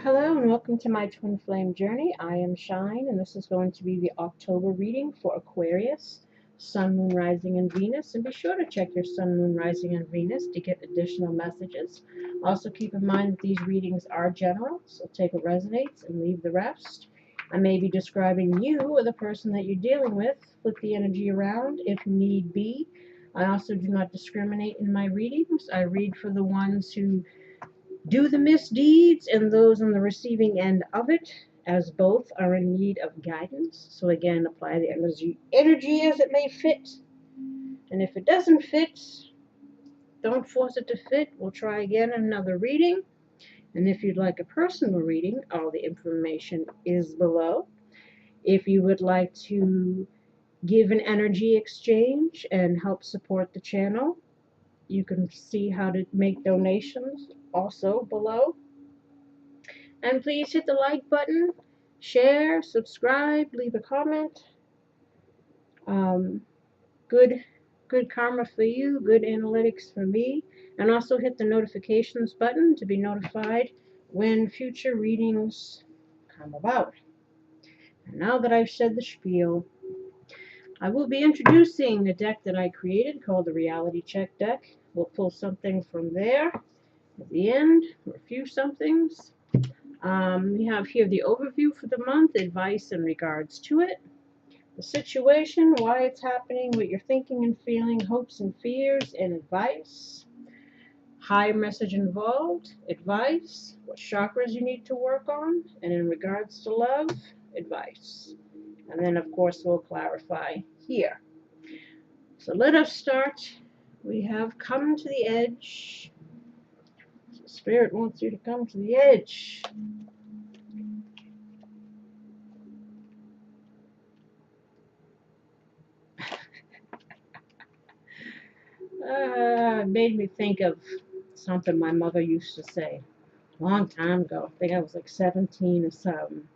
Hello and welcome to my twin flame journey. I am Shine and this is going to be the October reading for Aquarius, Sun, Moon, Rising, and Venus. And be sure to check your Sun, Moon, Rising, and Venus to get additional messages. Also keep in mind that these readings are general, so take what resonates and leave the rest. I may be describing you or the person that you're dealing with. Flip the energy around if need be. I also do not discriminate in my readings. I read for the ones who do the misdeeds and those on the receiving end of it, as both are in need of guidance. So again, apply the energy as it may fit. And if it doesn't fit, don't force it to fit. We'll try again in another reading. And if you'd like a personal reading, all the information is below. If you would like to give an energy exchange and help support the channel, you can see how to make donations also below. And please hit the like button, share, subscribe, leave a comment. Good karma for you, good analytics for me. And also hit the notifications button to be notified when future readings come about. And now that I've said the spiel, I will be introducing a deck that I created called the Reality Check deck. We'll pull something from there at the end, or a few somethings. We have here the overview for the month, advice in regards to it, the situation, why it's happening, what you're thinking and feeling, hopes and fears, and advice. Higher message involved, advice, what chakras you need to work on, and in regards to love, advice. And then, of course, we'll clarify here. So let us start. We have come to the edge. Spirit wants you to come to the edge. It made me think of something my mother used to say a long time ago. I think I was like 17 or something.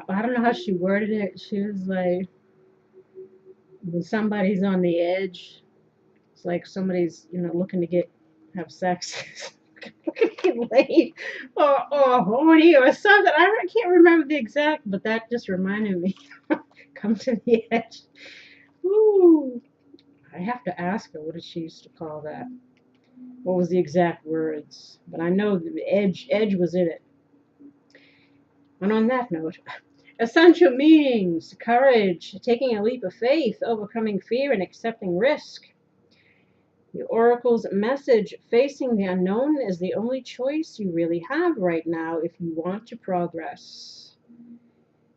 I don't know how she worded it. She was like, when somebody's on the edge, it's like somebody's, looking to have sex. Looking to get laid or horny or something. I can't remember the exact, but that just reminded me. Come to the edge. Ooh. I have to ask her what did she used to call that. What was the exact words? But I know the edge was in it. And on that note, essential meanings: courage, taking a leap of faith, overcoming fear, and accepting risk. The Oracle's message: facing the unknown is the only choice you really have right now if you want to progress.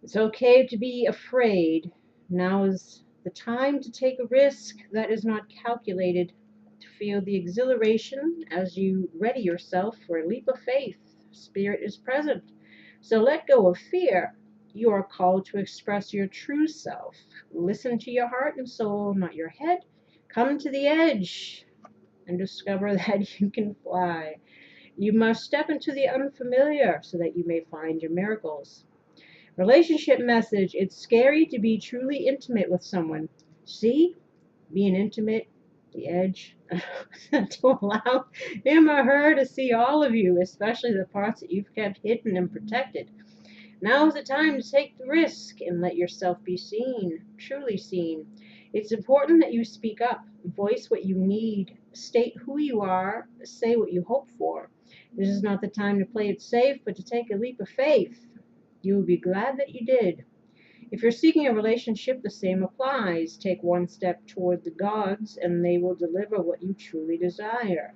It's okay to be afraid. Now is the time to take a risk that is not calculated, to feel the exhilaration as you ready yourself for a leap of faith. Spirit is present. So let go of fear. You are called to express your true self. Listen to your heart and soul, not your head. Come to the edge and discover that you can fly. You must step into the unfamiliar so that you may find your miracles. Relationship message: it's scary to be truly intimate with someone. See? Being intimate, the edge, to allow him or her to see all of you, especially the parts that you've kept hidden and protected. Now is the time to take the risk and let yourself be seen, truly seen. It's important that you speak up, voice what you need, state who you are, say what you hope for. This is not the time to play it safe, but to take a leap of faith. You will be glad that you did. If you're seeking a relationship, the same applies. Take one step toward the gods, and they will deliver what you truly desire.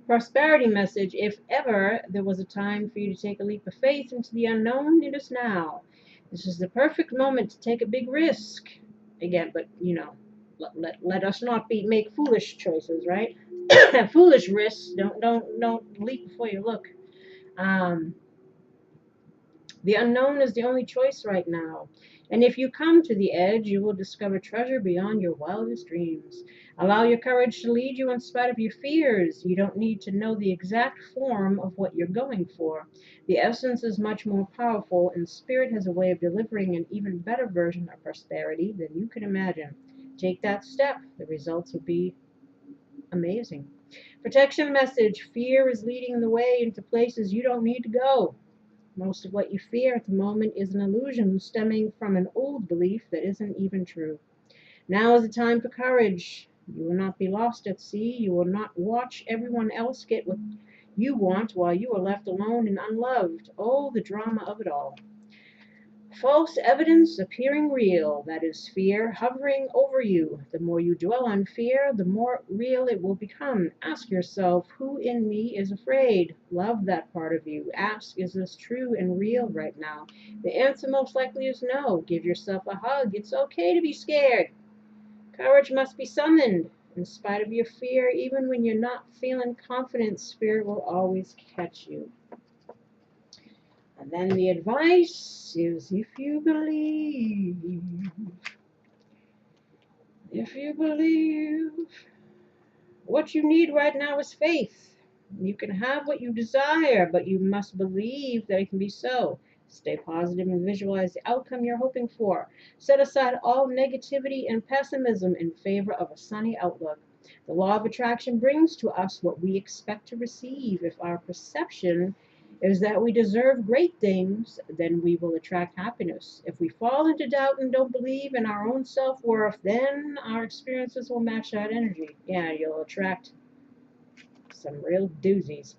Prosperity message: if ever there was a time for you to take a leap of faith into the unknown, it is now. This is the perfect moment to take a big risk. Again, but let us not make foolish choices, right? Foolish risks. Don't leap before you look. The unknown is the only choice right now. And if you come to the edge, you will discover treasure beyond your wildest dreams. Allow your courage to lead you in spite of your fears. You don't need to know the exact form of what you're going for. The essence is much more powerful, and Spirit has a way of delivering an even better version of prosperity than you can imagine. Take that step. The results will be amazing. Protection message. Fear is leading the way into places you don't need to go. Most of what you fear at the moment is an illusion stemming from an old belief that isn't even true. Now is the time for courage. You will not be lost at sea. You will not watch everyone else get what you want while you are left alone and unloved. Oh, the drama of it all. False evidence appearing real, that is fear hovering over you. The more you dwell on fear, the more real it will become. Ask yourself, who in me is afraid? Love that part of you. Ask, is this true and real right now? The answer most likely is no. Give yourself a hug. It's okay to be scared. Courage must be summoned. In spite of your fear, even when you're not feeling confident, spirit will always catch you. And then the advice is if you believe, what you need right now is faith. You can have what you desire, but you must believe that it can be so. Stay positive and visualize the outcome you're hoping for. Set aside all negativity and pessimism in favor of a sunny outlook. The law of attraction brings to us what we expect to receive. If our perception is that we deserve great things, then we will attract happiness. If we fall into doubt and don't believe in our own self-worth, then our experiences will match that energy. Yeah, you'll attract some real doozies.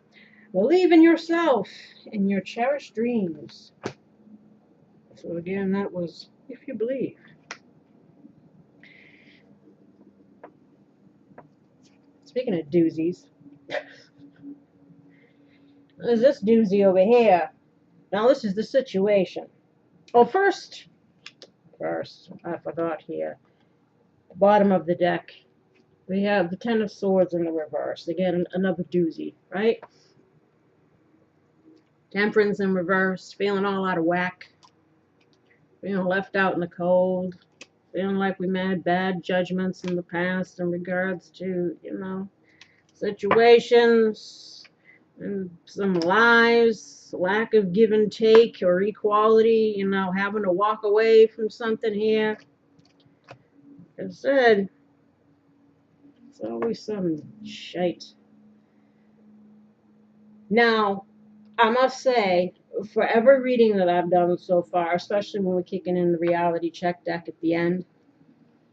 Believe in yourself and your cherished dreams. So again, that was if you believe. Speaking of doozies, there's this doozy over here. Now this is the situation. Oh, first, I forgot here. Bottom of the deck, we have the Ten of Swords in the reverse. Again, another doozy, right? Temperance in reverse, feeling all out of whack, feeling left out in the cold, feeling like we made bad judgments in the past in regards to, situations and some lies, lack of give and take or equality, having to walk away from something here. As I said, it's always some shite. Now, I must say, for every reading that I've done so far, especially when we're kicking in the reality check deck at the end,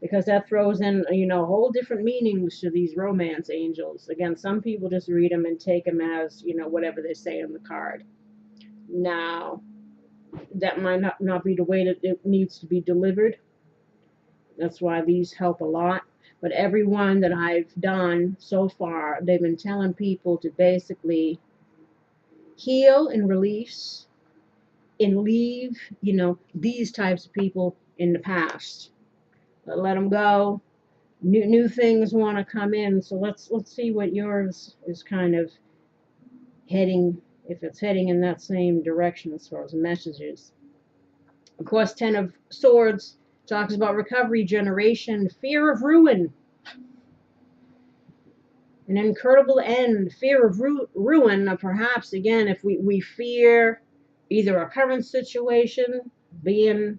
because that throws in, whole different meanings to these romance angels. Again, some people just read them and take them as, whatever they say on the card. Now, that might not be the way that it needs to be delivered. That's why these help a lot. But everyone that I've done so far, they've been telling people to basically heal and release and leave, these types of people in the past. Let them go. New things want to come in. So let's see what yours is kind of heading, if it's heading in that same direction as far as messages. Of course, Ten of Swords talks about recovery, generation, fear of ruin, an incurable end, fear of ruin, or perhaps, again, if we fear either a current situation, being,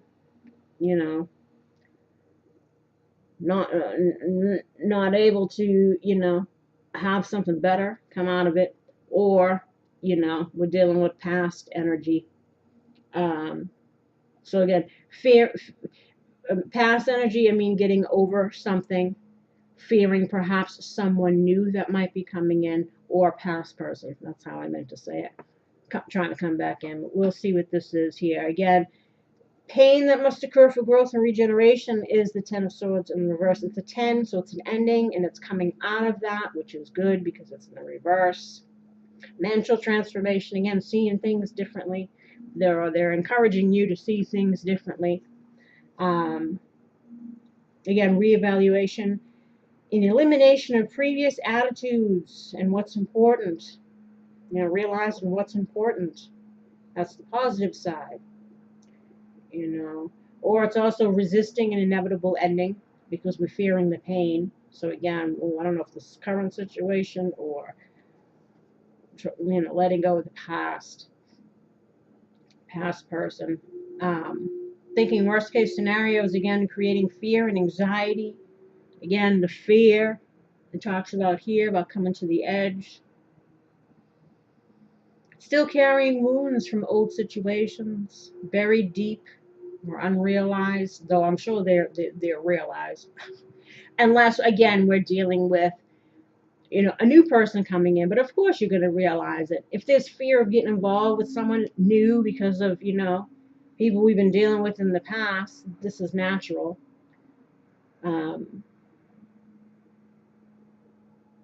not able to, have something better come out of it, or, we're dealing with past energy. So again, fear, past energy, getting over something, fearing perhaps someone new that might be coming in, or past person. That's how I meant to say it. Trying to come back in. We'll see what this is here. Again, pain that must occur for growth and regeneration is the Ten of Swords in reverse. It's a 10, so it's an ending, and it's coming out of that, which is good because it's in the reverse. Mental transformation, again, seeing things differently. They're encouraging you to see things differently. Again, reevaluation, an elimination of previous attitudes and what's important. Realizing what's important. That's the positive side. Or it's also resisting an inevitable ending because we're fearing the pain. So again, I don't know if this is current situation or, letting go of the past person. Thinking worst case scenarios, again, creating fear and anxiety. Again, the fear It talks about here about coming to the edge. Still carrying wounds from old situations, buried deep or unrealized, though I'm sure they're realized. Unless, again, we're dealing with, a new person coming in. But of course you're going to realize it. If there's fear of getting involved with someone new because of, people we've been dealing with in the past, this is natural. Um,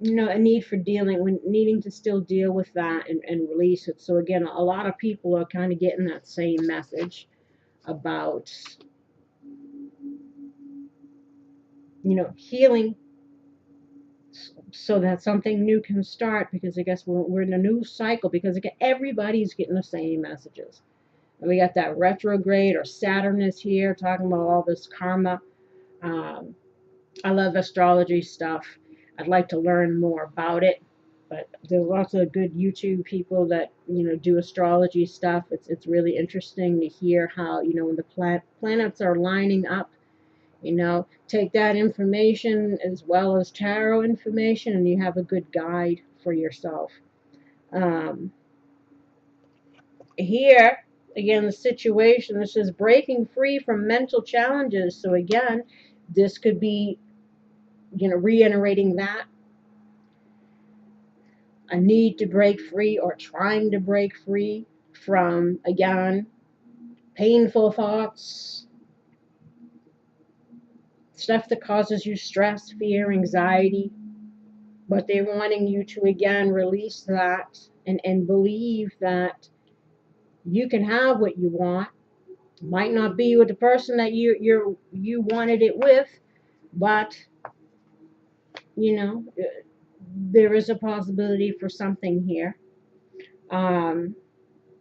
a need for needing to still deal with that and release it. So again, a lot of people are kind of getting that same message about, healing so that something new can start, because I guess we're in a new cycle, because again, everybody's getting the same messages. And we got that retrograde, or Saturn is here talking about all this karma. Um, I love astrology stuff. I'd like to learn more about it, but there's lots of good YouTube people that do astrology stuff. It's really interesting to hear how when the planets are lining up. Take that information as well as tarot information, and you have a good guide for yourself. Here, again, the situation, this is breaking free from mental challenges. So again, this could be, reiterating that. A need to break free, or trying to break free from, again, painful thoughts, stuff that causes you stress, fear, anxiety. But they're wanting you to, again, release that and believe that you can have what you want. Might not be with the person that you wanted it with, but there is a possibility for something here.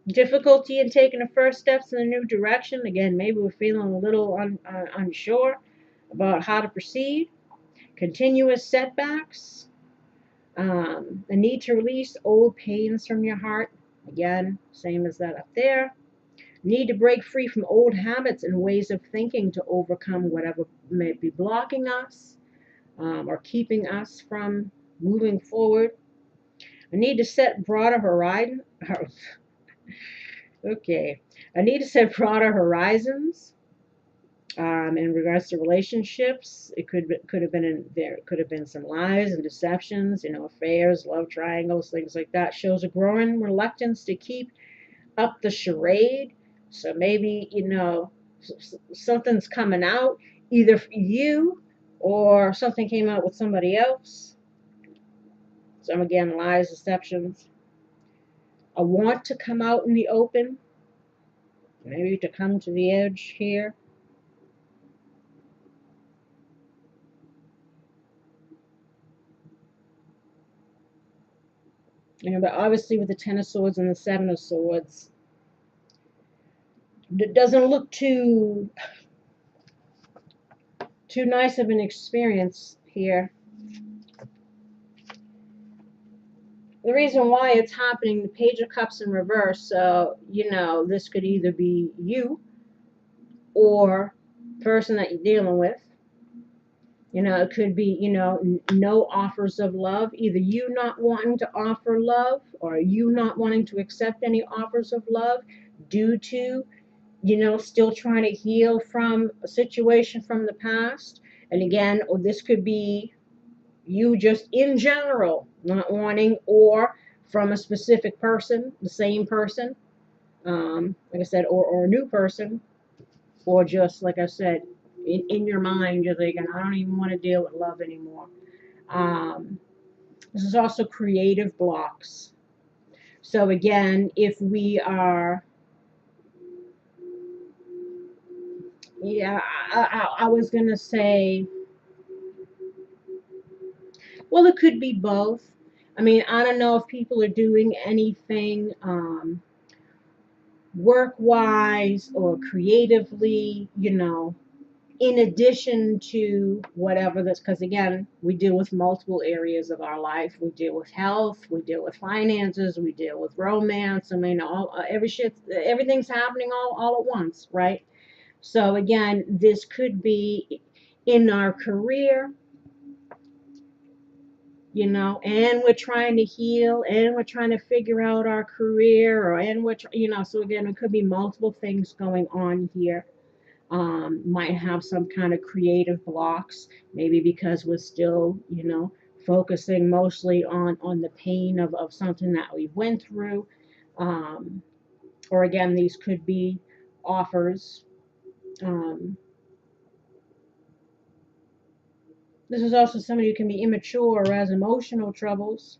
Difficulty in taking the first steps in a new direction. Again, maybe we're feeling a little unsure about how to proceed. Continuous setbacks. A need to release old pains from your heart. Again, same as that up there. Need to break free from old habits and ways of thinking to overcome whatever may be blocking us, or keeping us from moving forward. I need to set broader horizons. Okay. I need to set broader horizons. In regards to relationships, it could have been there could have been some lies and deceptions, affairs, love triangles, things like that. Shows a growing reluctance to keep up the charade. So maybe something's coming out either for you, or something came out with somebody else. So again, lies, deceptions. A want to come out in the open, maybe to come to the edge here. But obviously with the Ten of Swords and the Seven of Swords, it doesn't look too nice of an experience here. The reason why it's happening, the Page of Cups in reverse, so, this could either be you or person that you're dealing with. It could be, no offers of love, either you not wanting to offer love, or you not wanting to accept any offers of love due to, still trying to heal from a situation from the past. And again, or this could be you just in general not wanting, or from a specific person, the same person, like I said, or a new person, or just, like I said, in your mind, you're thinking, I don't even want to deal with love anymore. This is also creative blocks. So again, if we are, I was going to say, well, it could be both. I mean, I don't know if people are doing anything work-wise or creatively, in addition to whatever this, because again, we deal with multiple areas of our life. We deal with health, we deal with finances, we deal with romance. I mean, everything's happening all at once, right? So again, this could be in our career. you know, and we're trying to heal, and we're trying to figure out our career, or and we're, you know, so again, it could be multiple things going on here. Might have some kind of creative blocks, maybe because we're still, you know, focusing mostly on the pain of something that we went through. Um, or again, these could be offers. Um, this is also somebody who can be immature or has emotional troubles.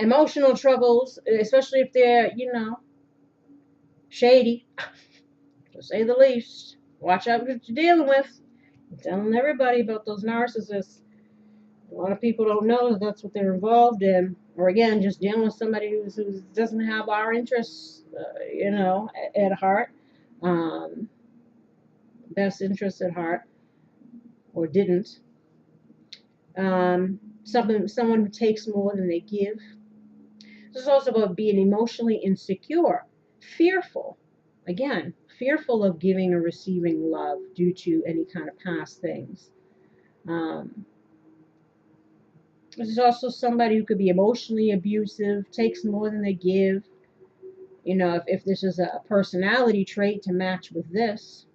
Emotional troubles, especially if they're, you know, shady, to say the least. Watch out what you're dealing with. I'm telling everybody about those narcissists. A lot of people don't know that that's what they're involved in. Or again, just dealing with somebody who doesn't have our interests, you know, at heart, um, best interests at heart, or didn't. Someone who takes more than they give. This is also about being emotionally insecure, fearful. Again, fearful of giving or receiving love due to any kind of past things. Um, this is also somebody who could be emotionally abusive, takes more than they give. You know, if this is a personality trait to match with this.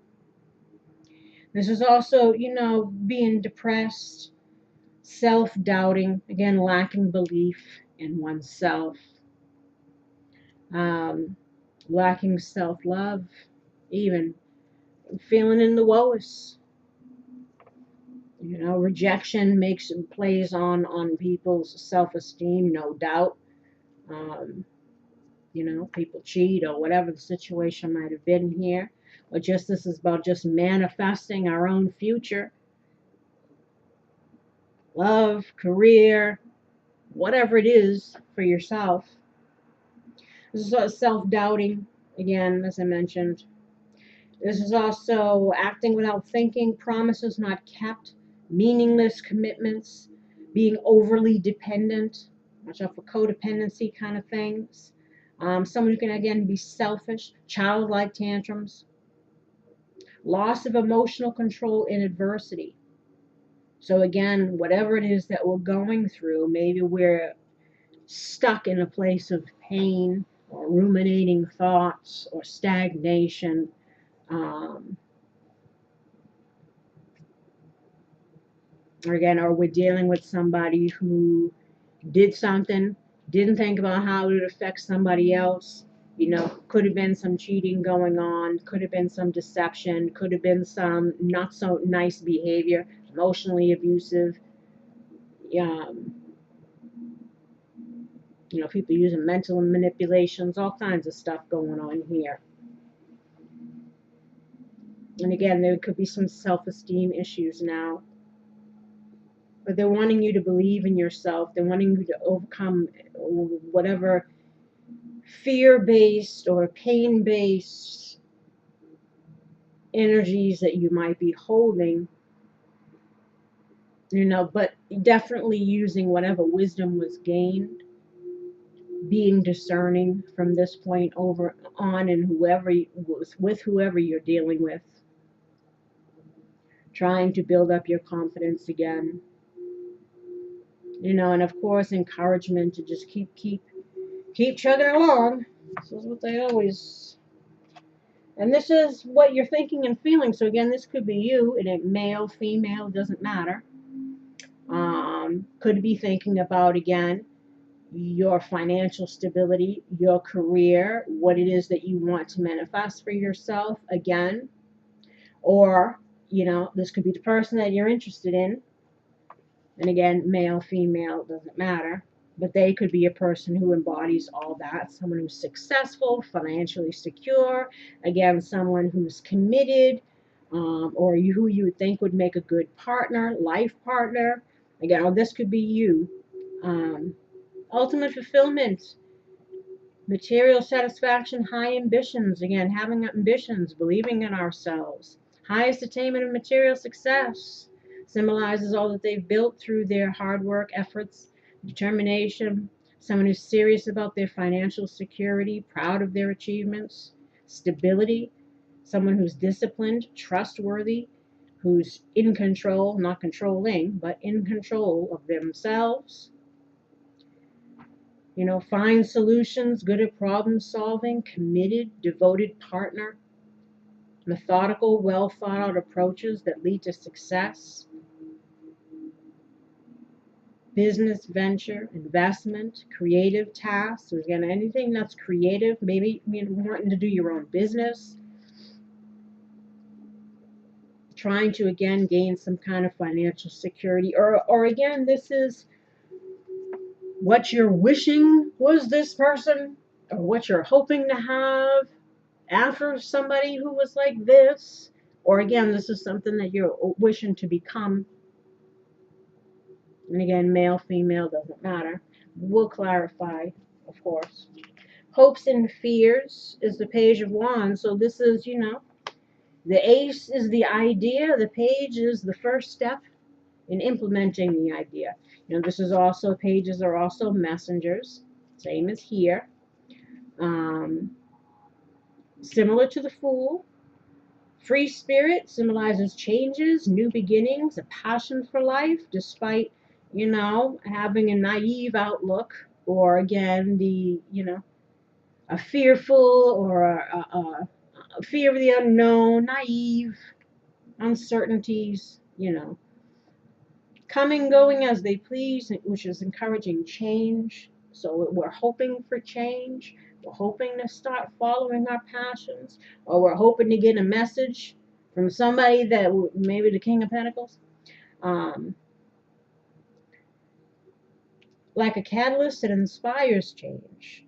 This is also, you know, being depressed, self-doubting, again, lacking belief in oneself, um, lacking self-love, even feeling in the lowest. You know, rejection plays on people's self-esteem, no doubt. Um, you know, people cheat or whatever the situation might have been here. Or just this is about just manifesting our own future, love, career, whatever it is for yourself. This is self-doubting, again, as I mentioned. This is also acting without thinking, promises not kept, meaningless commitments, being overly dependent. Watch out for codependency kind of things. Someone who can, again, be selfish, childlike tantrums, loss of emotional control in adversity. So, again, whatever it is that we're going through, maybe we're stuck in a place of pain or ruminating thoughts or stagnation. Um, or again, or we're dealing with somebody who did something, didn't think about how it would affect somebody else. You know, could have been some cheating going on, could have been some deception, could have been some not so nice behavior, emotionally abusive. Um, you know, people using mental manipulations, all kinds of stuff going on here. And again, there could be some self-esteem issues now. But they're wanting you to believe in yourself. They're wanting you to overcome whatever fear-based or pain-based energies that you might be holding, you know, but definitely using whatever wisdom was gained, being discerning from this point over on, and whoever you're dealing with, trying to build up your confidence again, you know, and of course encouragement to just keep chugging along. This is what they always. And this is what you're thinking and feeling. So again, this could be you, and it male, female, doesn't matter. Could be thinking about, again, your financial stability, your career, what it is that you want to manifest for yourself again. Or, you know, this could be the person that you're interested in. And again, male, female, doesn't matter. But they could be a person who embodies all that. Someone who's successful, financially secure. Again, someone who's committed, or who you would think would make a good partner, life partner. Again, or this could be you. Ultimate fulfillment, material satisfaction, high ambitions. Again, having ambitions, believing in ourselves. Highest attainment of material success symbolizes all that they've built through their hard work, efforts, determination. Someone who's serious about their financial security, proud of their achievements. Stability, someone who's disciplined, trustworthy, who's in control, not controlling, but in control of themselves. You know, find solutions, good at problem solving, committed, devoted partner, methodical, well thought out approaches that lead to success, business venture, investment, creative tasks. So again, anything that's creative, maybe wanting to do your own business, trying to again gain some kind of financial security, or again, this is what you're wishing was this person, or what you're hoping to have after somebody who was like this, or again, this is something that you're wishing to become. And again, male, female, doesn't matter. We'll clarify, of course. Hopes and fears is the Page of Wands. So this is, you know, the ace is the idea. The page is the first step in implementing the idea. You know, this is also, pages are also messengers. Same as here. Similar to the Fool. Free spirit symbolizes changes, new beginnings, a passion for life, despite, you know, having a naive outlook, or again, the, you know, a fearful or a fear of the unknown, naive, uncertainties, you know. Coming, going as they please, which is encouraging change. So we're hoping for change. We're hoping to start following our passions, or we're hoping to get a message from somebody that maybe the King of Pentacles. Like a catalyst that inspires change,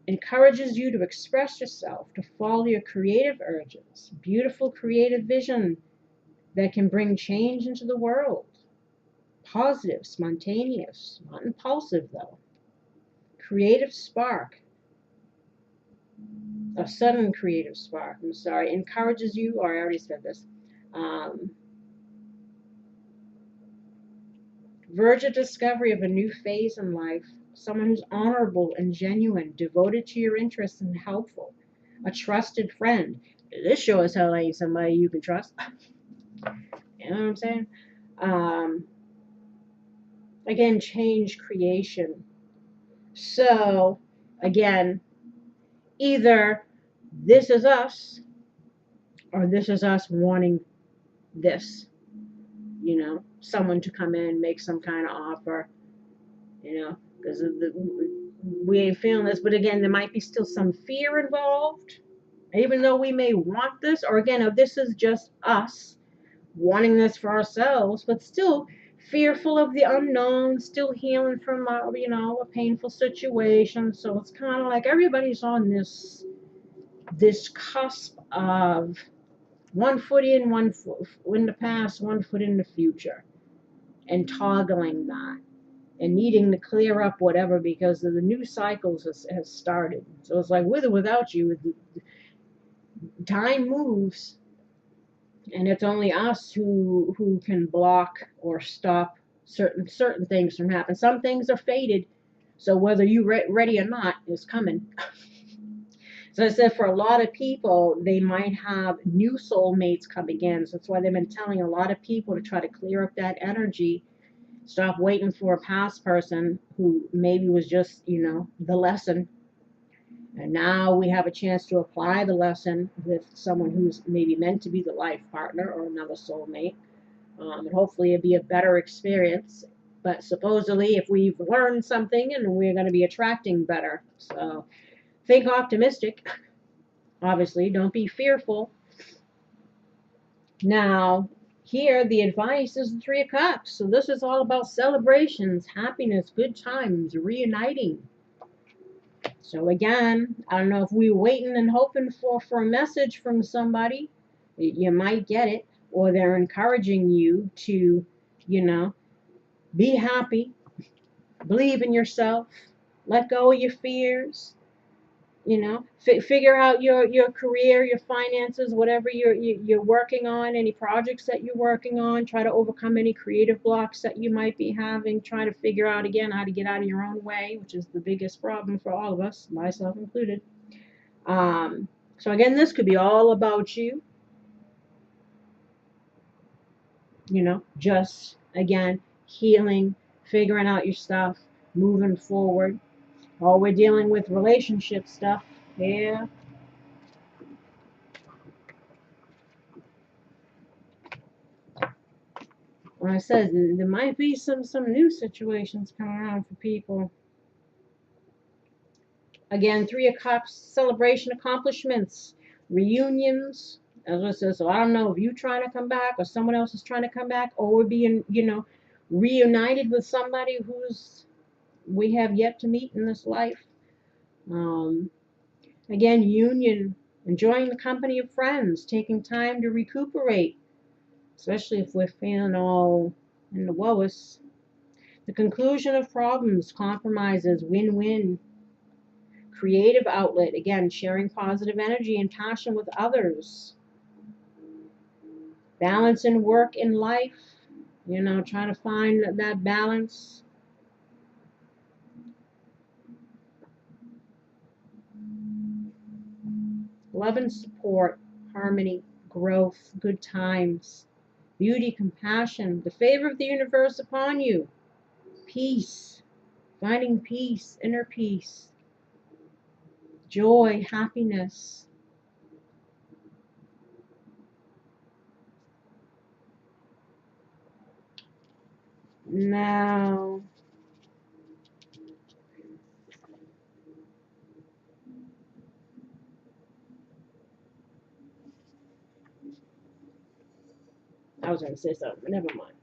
encourages you to express yourself, to follow your creative urges, beautiful creative vision that can bring change into the world. Positive, spontaneous, not impulsive though. Creative spark, a sudden creative spark, I'm sorry, encourages you, or I already said this, verge of discovery of a new phase in life, someone who's honorable and genuine, devoted to your interests and helpful, a trusted friend. This shows how like somebody you can trust. You know what I'm saying? Again, change, creation. So, again, either this is us, or this is us wanting this. You know, someone to come in, make some kind of offer. You know, because we ain't feeling this. But again, there might be still some fear involved, even though we may want this. Or again, if this is just us wanting this for ourselves, but still fearful of the unknown, still healing from you know, a painful situation. So it's kind of like everybody's on this cusp of one foot in, one foot in the past, one foot in the future, and toggling that and needing to clear up whatever, because the new cycles has started. So it's like with or without you, time moves. And it's only us who can block or stop certain things from happening. Some things are fated, so whether you're ready or not, it's coming. So I said, for a lot of people, they might have new soulmates coming in. So that's why they've been telling a lot of people to try to clear up that energy. Stop waiting for a past person who maybe was just, you know, the lesson. And now we have a chance to apply the lesson with someone who's maybe meant to be the life partner or another soulmate. And hopefully it'll be a better experience. But supposedly, if we've learned something, and we're going to be attracting better. So think optimistic. Obviously, don't be fearful. Now, here the advice is the Three of Cups. So this is all about celebrations, happiness, good times, reuniting. So again, I don't know if we're waiting and hoping for a message from somebody. You might get it, or they're encouraging you to, you know, be happy, believe in yourself, let go of your fears, you know, figure out your career, your finances, whatever you're working on, any projects that you're working on. Try to overcome any creative blocks that you might be having. Try to figure out again how to get out of your own way, which is the biggest problem for all of us, myself included. So again, this could be all about you. You know, just, again, healing, figuring out your stuff, moving forward. Oh, we're dealing with relationship stuff. Yeah. When I said there might be some new situations coming around for people. Again, Three of Cups, celebration, accomplishments, reunions. As I said, so I don't know if you trying to come back or someone else is trying to come back, or we're being, reunited with somebody who's we have yet to meet in this life. Um, Again, union, enjoying the company of friends, taking time to recuperate, especially if we're feeling all in the lowest. The conclusion of problems, compromises, win-win, creative outlet, again, sharing positive energy and passion with others. Balance in work and life, trying to find that balance. Love and support, harmony, growth, good times, beauty, compassion, the favor of the universe upon you, peace, finding peace, inner peace, joy, happiness. Now, I was going to say something, never mind.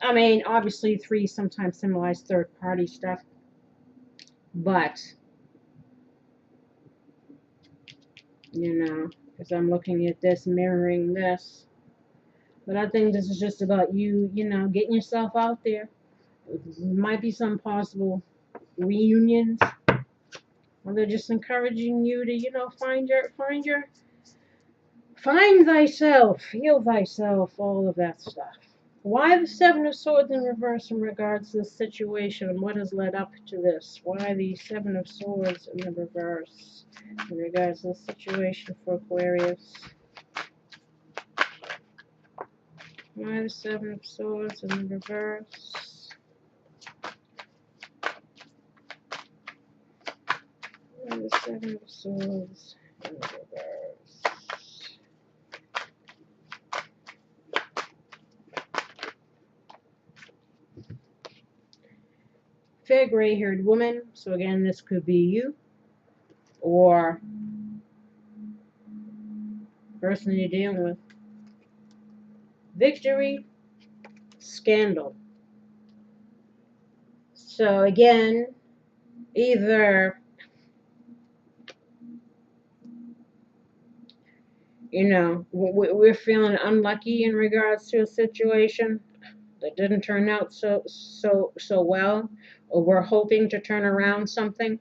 I mean, obviously, three sometimes symbolize third party stuff, but, because I'm looking at this, mirroring this. But I think this is just about you, getting yourself out there. There might be some possible reunions, or they're just encouraging you to, find thyself, heal thyself, all of that stuff. Why the Seven of Swords in reverse in regards to this situation, and what has led up to this? Why the Seven of Swords in the reverse in regards to the situation for Aquarius? Why the Seven of Swords in the reverse? Why the Seven of Swords in the reverse? Fair gray-haired woman. So again, this could be you or the person you're dealing with. Victory, scandal. So again, either, we're feeling unlucky in regards to a situation that didn't turn out so well, or we're hoping to turn around something,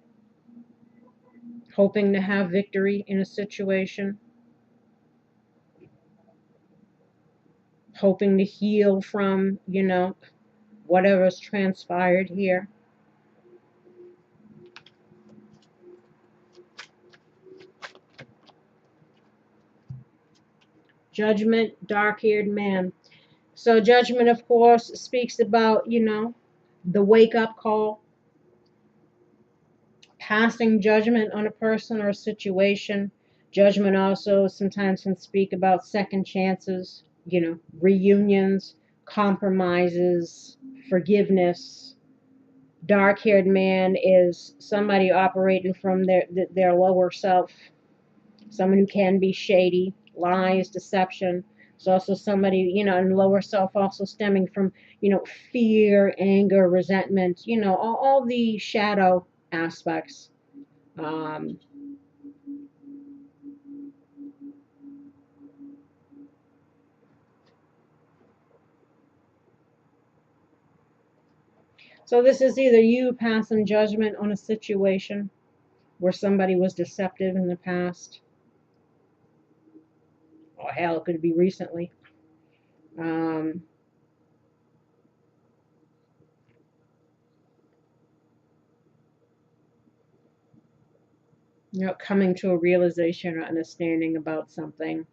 hoping to have victory in a situation, hoping to heal from, whatever's transpired here. Judgment, dark-haired man. So judgment, of course, speaks about, the wake-up call, passing judgment on a person or a situation. Judgment also sometimes can speak about second chances, reunions, compromises, forgiveness. Dark-haired man is somebody operating from their lower self, someone who can be shady, lies, deception. It's also somebody, in lower self, also stemming from, fear, anger, resentment, all the shadow aspects. Um, so this is either you passing judgment on a situation where somebody was deceptive in the past, or hell, it could be recently. Um, Coming to a realization or understanding about something,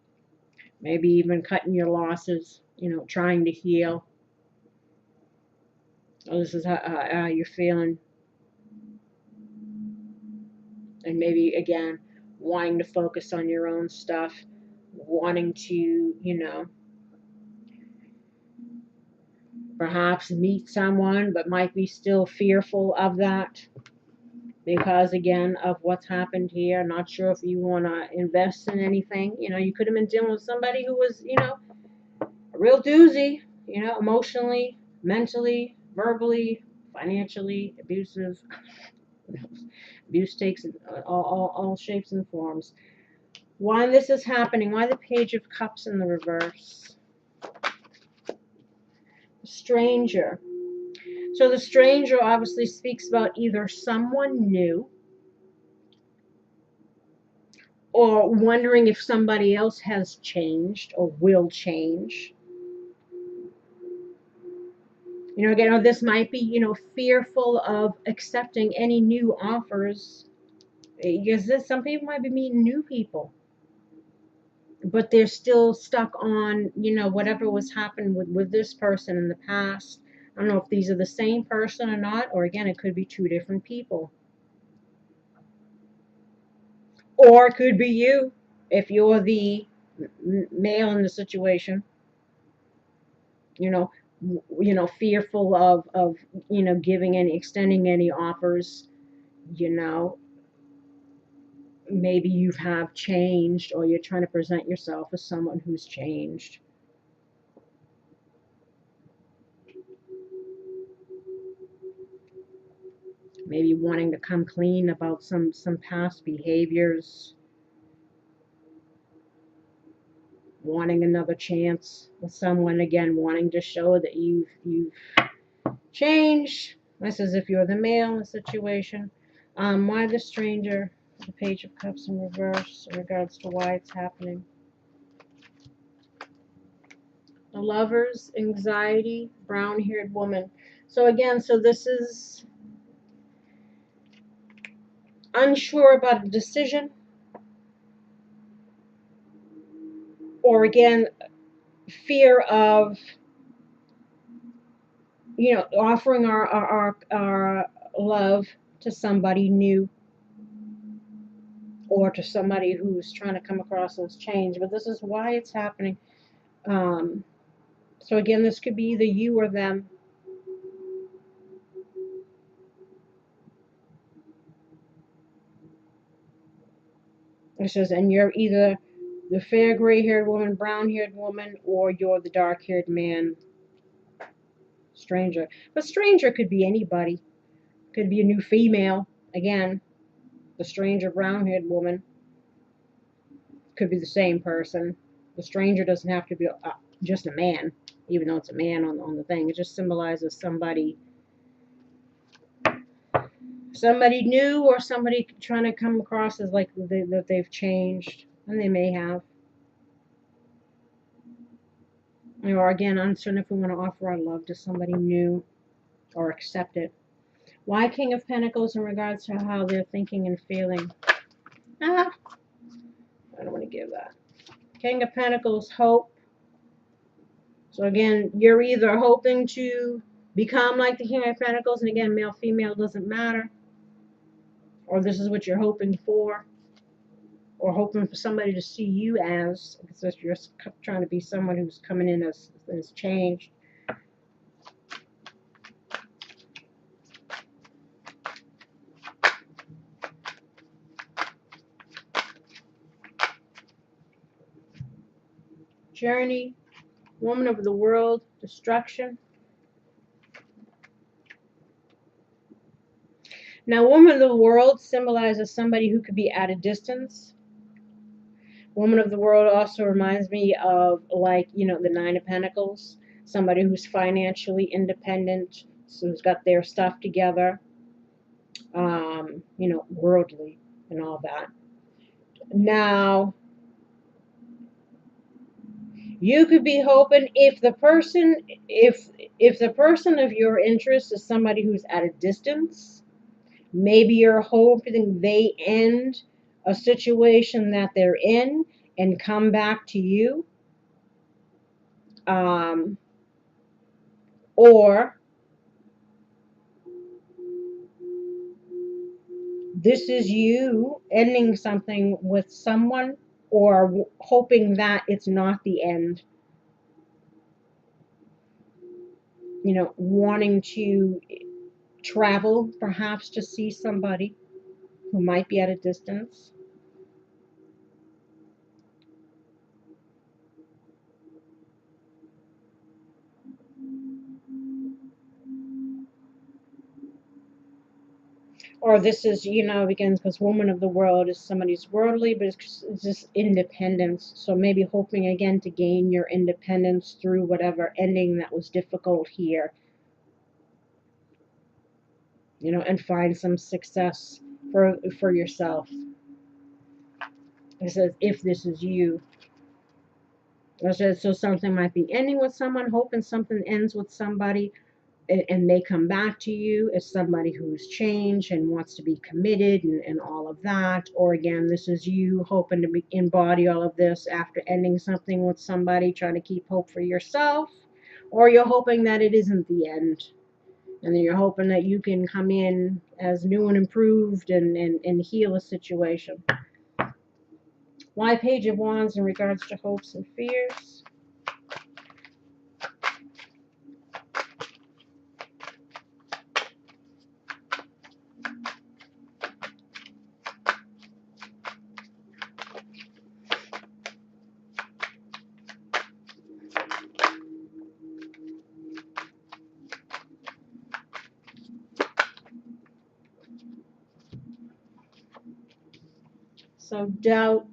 maybe even cutting your losses. you know, trying to heal. Oh, this is how you're feeling. And maybe, again, wanting to focus on your own stuff, wanting to, you know, perhaps meet someone, but might be still fearful of that because, again, of what's happened here. Not sure if you want to invest in anything. You know, you could have been dealing with somebody who was, you know, a real doozy, you know, emotionally, mentally, verbally, financially abusive. Abuse takes all shapes and forms. Why this is happening? Why the Page of Cups in the reverse? Stranger. So the stranger obviously speaks about either someone new or wondering if somebody else has changed or will change. You know, again, this might be, you know, fearful of accepting any new offers. Because some people might be meeting new people, but they're still stuck on, you know, whatever was happened with this person in the past. I don't know if these are the same person or not, or again, it could be two different people. Or it could be you, if you're the male in the situation, you know, fearful of, you know, extending any offers, you know, maybe you have changed or you're trying to present yourself as someone who's changed. Maybe wanting to come clean about some past behaviors, wanting another chance with someone, again, wanting to show that you've changed. This is if you're the male in the situation. Why the stranger? The Page of Cups in reverse in regards to why it's happening. The Lovers, anxiety, brown-haired woman. So again, so this is unsure about a decision, or again, fear of, you know, offering our love to somebody new or to somebody who's trying to come across as change. But this is why it's happening. So again, this could be either you or them. It says, and you're either the fair gray-haired woman, brown-haired woman, or you're the dark-haired man, stranger. But stranger could be anybody. Could be a new female. Again, the stranger brown-haired woman could be the same person. The stranger doesn't have to be just a man, even though it's a man on the thing. It just symbolizes somebody new or somebody trying to come across as like that they've changed, and they may have. Or again, uncertain if we want to offer our love to somebody new or accept it. Why King of Pentacles in regards to how they're thinking and feeling? I don't want to give that. King of Pentacles, hope. So again, you're either hoping to become like the King of Pentacles, and again, male, female doesn't matter, or this is what you're hoping for, or hoping for somebody to see you as, because you're trying to be someone who's coming in as changed. Journey, woman of the world, destruction. Now, woman of the world symbolizes somebody who could be at a distance. Woman of the world also reminds me of, like, you know, the Nine of Pentacles. Somebody who's financially independent, so who's got their stuff together, you know, worldly and all that. Now, you could be hoping if the person of your interest is somebody who's at a distance, maybe you're hoping they end a situation that they're in and come back to you. Um, or this is you ending something with someone, or hoping that it's not the end. You know, wanting to travel perhaps to see somebody who might be at a distance. Or this is, you know, again, because woman of the world is somebody's worldly, but it's just independence. So maybe hoping again to gain your independence through whatever ending that was difficult here, you know, and find some success for yourself. It says, if this is you. It says, so something might be ending with someone, hoping something ends with somebody, and they come back to you as somebody who's changed and wants to be committed, and all of that. Or again, this is you hoping to embody all of this after ending something with somebody, trying to keep hope for yourself. Or you're hoping that it isn't the end. And then you're hoping that you can come in as new and improved, and heal a situation. Why Page of Wands in regards to hopes and fears? So doubt,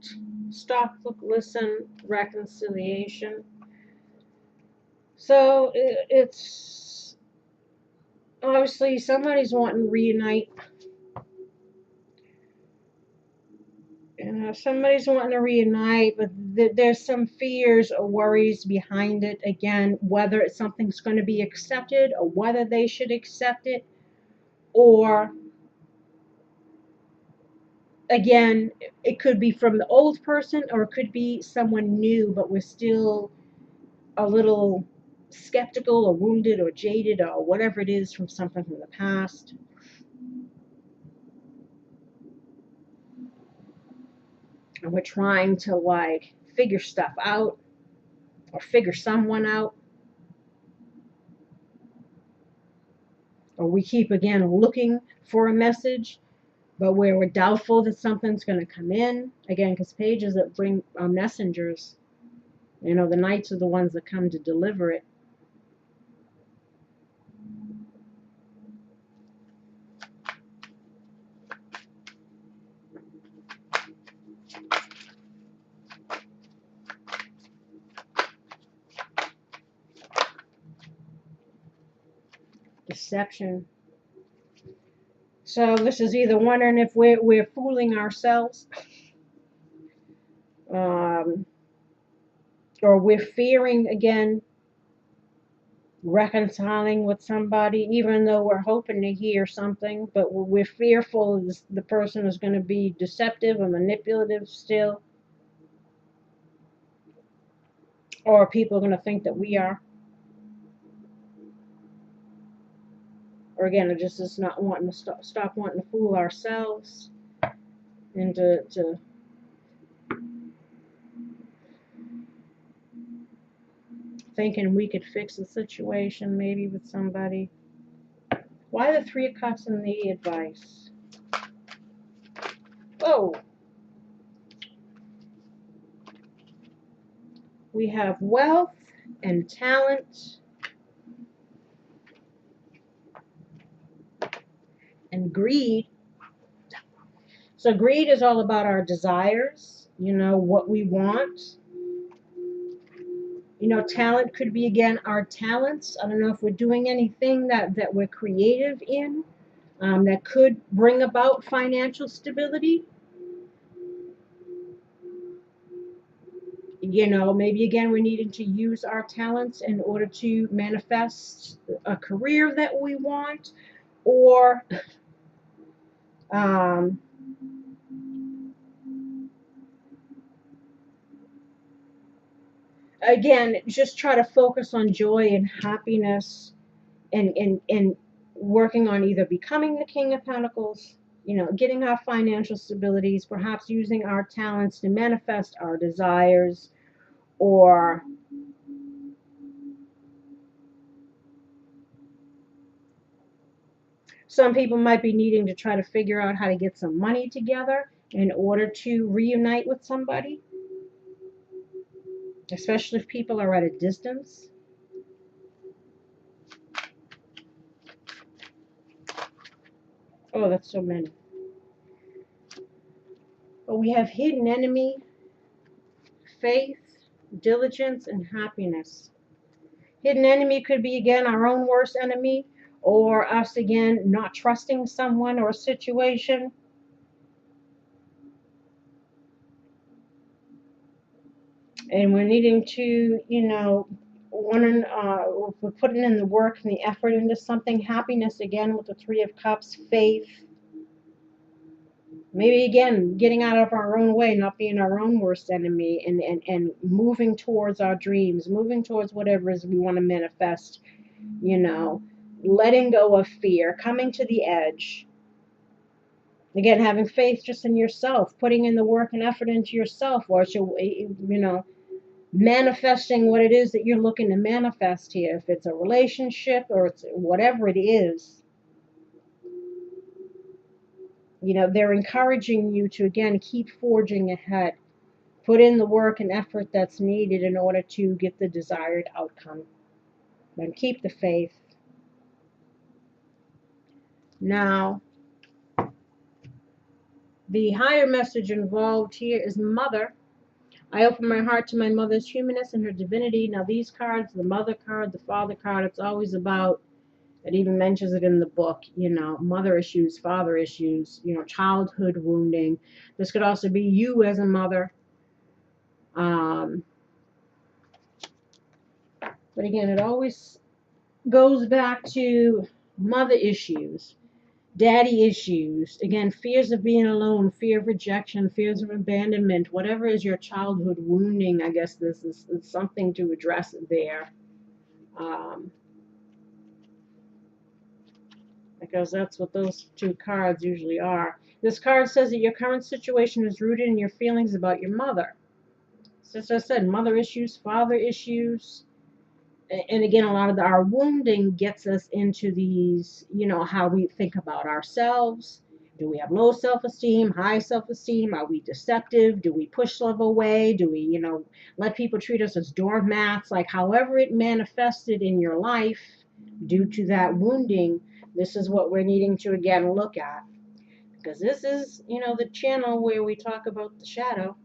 stop, look, listen, reconciliation. So it's obviously somebody's wanting to reunite. Somebody's wanting to reunite, but there's some fears or worries behind it. Again, whether it's something's going to be accepted, or whether they should accept it, or again, it could be from the old person, or it could be someone new, but we're still a little skeptical or wounded or jaded or whatever it is from something from the past. And we're trying to like figure stuff out, or figure someone out. Or we keep again looking for a message, but where we're doubtful that something's going to come in. Again, because pages that bring messengers, you know, the knights are the ones that come to deliver it. Deception. So this is either wondering if we're fooling ourselves, um, or we're fearing again reconciling with somebody, even though we're hoping to hear something, but we're fearful the person is going to be deceptive or manipulative still, or people are going to think that we are. Or again, it just is not wanting to stop wanting to fool ourselves, and to thinking we could fix the situation maybe with somebody. Why the Three of Cups and the advice? Oh, we have wealth and talent and greed. So greed is all about our desires, you know, what we want. You know, talent could be again our talents. I don't know if we're doing anything that we're creative in, that could bring about financial stability. You know, maybe again we needed to use our talents in order to manifest a career that we want, or um, again, just try to focus on joy and happiness, and working on either becoming the King of Pentacles, getting our financial stabilities, perhaps using our talents to manifest our desires, or some people might be needing to try to figure out how to get some money together in order to reunite with somebody, especially if people are at a distance. Oh, that's so many. But we have hidden enemy, faith, diligence, and happiness. Hidden enemy could be, again, our own worst enemy, or us, again, not trusting someone or a situation. And we're needing to, we're putting in the work and the effort into something. Happiness, again, with the Three of Cups, faith. Maybe, again, getting out of our own way, not being our own worst enemy, and moving towards our dreams, moving towards whatever it is we want to manifest, letting go of fear, coming to the edge. Again, having faith just in yourself, putting in the work and effort into yourself, or manifesting what it is that you're looking to manifest here. If it's a relationship or it's whatever it is, they're encouraging you to, again, keep forging ahead. Put in the work and effort that's needed in order to get the desired outcome. And keep the faith. Now, the higher message involved here is Mother. I open my heart to my mother's humanness and her divinity. Now, these cards, the Mother card, the Father card, it's always about, it even mentions it in the book, mother issues, father issues, childhood wounding. This could also be you as a mother. But again, it always goes back to mother issues, daddy issues. Again, fears of being alone, fear of rejection, fears of abandonment, whatever is your childhood wounding. I guess this is something to address there. Because that's what those two cards usually are. This card says that your current situation is rooted in your feelings about your mother. So, as I said, mother issues, father issues. And again, a lot of our wounding gets us into these, how we think about ourselves. Do we have low self-esteem, high self-esteem? Are we deceptive? Do we push love away? Do we, let people treat us as doormats? Like, however it manifested in your life due to that wounding, this is what we're needing to, again, look at. Because this is, the channel where we talk about the shadow.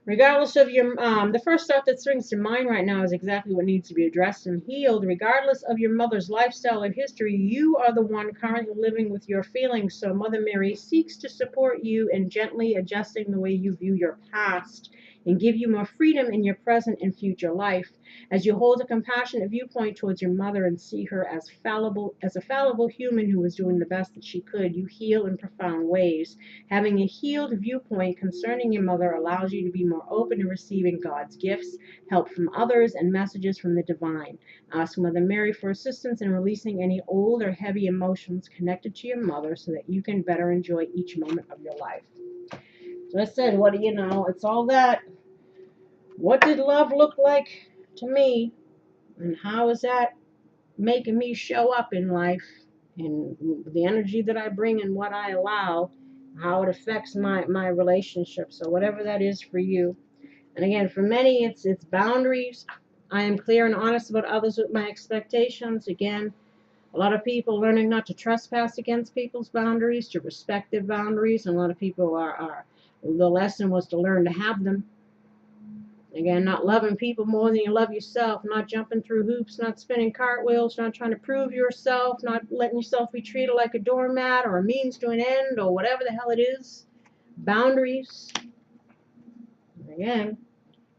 Regardless of your, the first thought that springs to mind right now is exactly what needs to be addressed and healed. Regardless of your mother's lifestyle or history, you are the one currently living with your feelings. So Mother Mary seeks to support you in gently adjusting the way you view your past and give you more freedom in your present and future life. As you hold a compassionate viewpoint towards your mother and see her as a fallible human who was doing the best that she could, you heal in profound ways. Having a healed viewpoint concerning your mother allows you to be more open to receiving God's gifts, help from others, and messages from the divine. Ask Mother Mary for assistance in releasing any old or heavy emotions connected to your mother so that you can better enjoy each moment of your life. So I said, it's all that. What did love look like to me? And how is that making me show up in life? And the energy that I bring and what I allow, how it affects my relationship. So whatever that is for you. And again, for many, it's boundaries. I am clear and honest about others with my expectations. Again, a lot of people learning not to trespass against people's boundaries, to respect their boundaries. And a lot of people the lesson was to learn to have them. Again, not loving people more than you love yourself, not jumping through hoops, not spinning cartwheels, not trying to prove yourself, not letting yourself be treated like a doormat or a means to an end or whatever the hell it is. Boundaries. Again,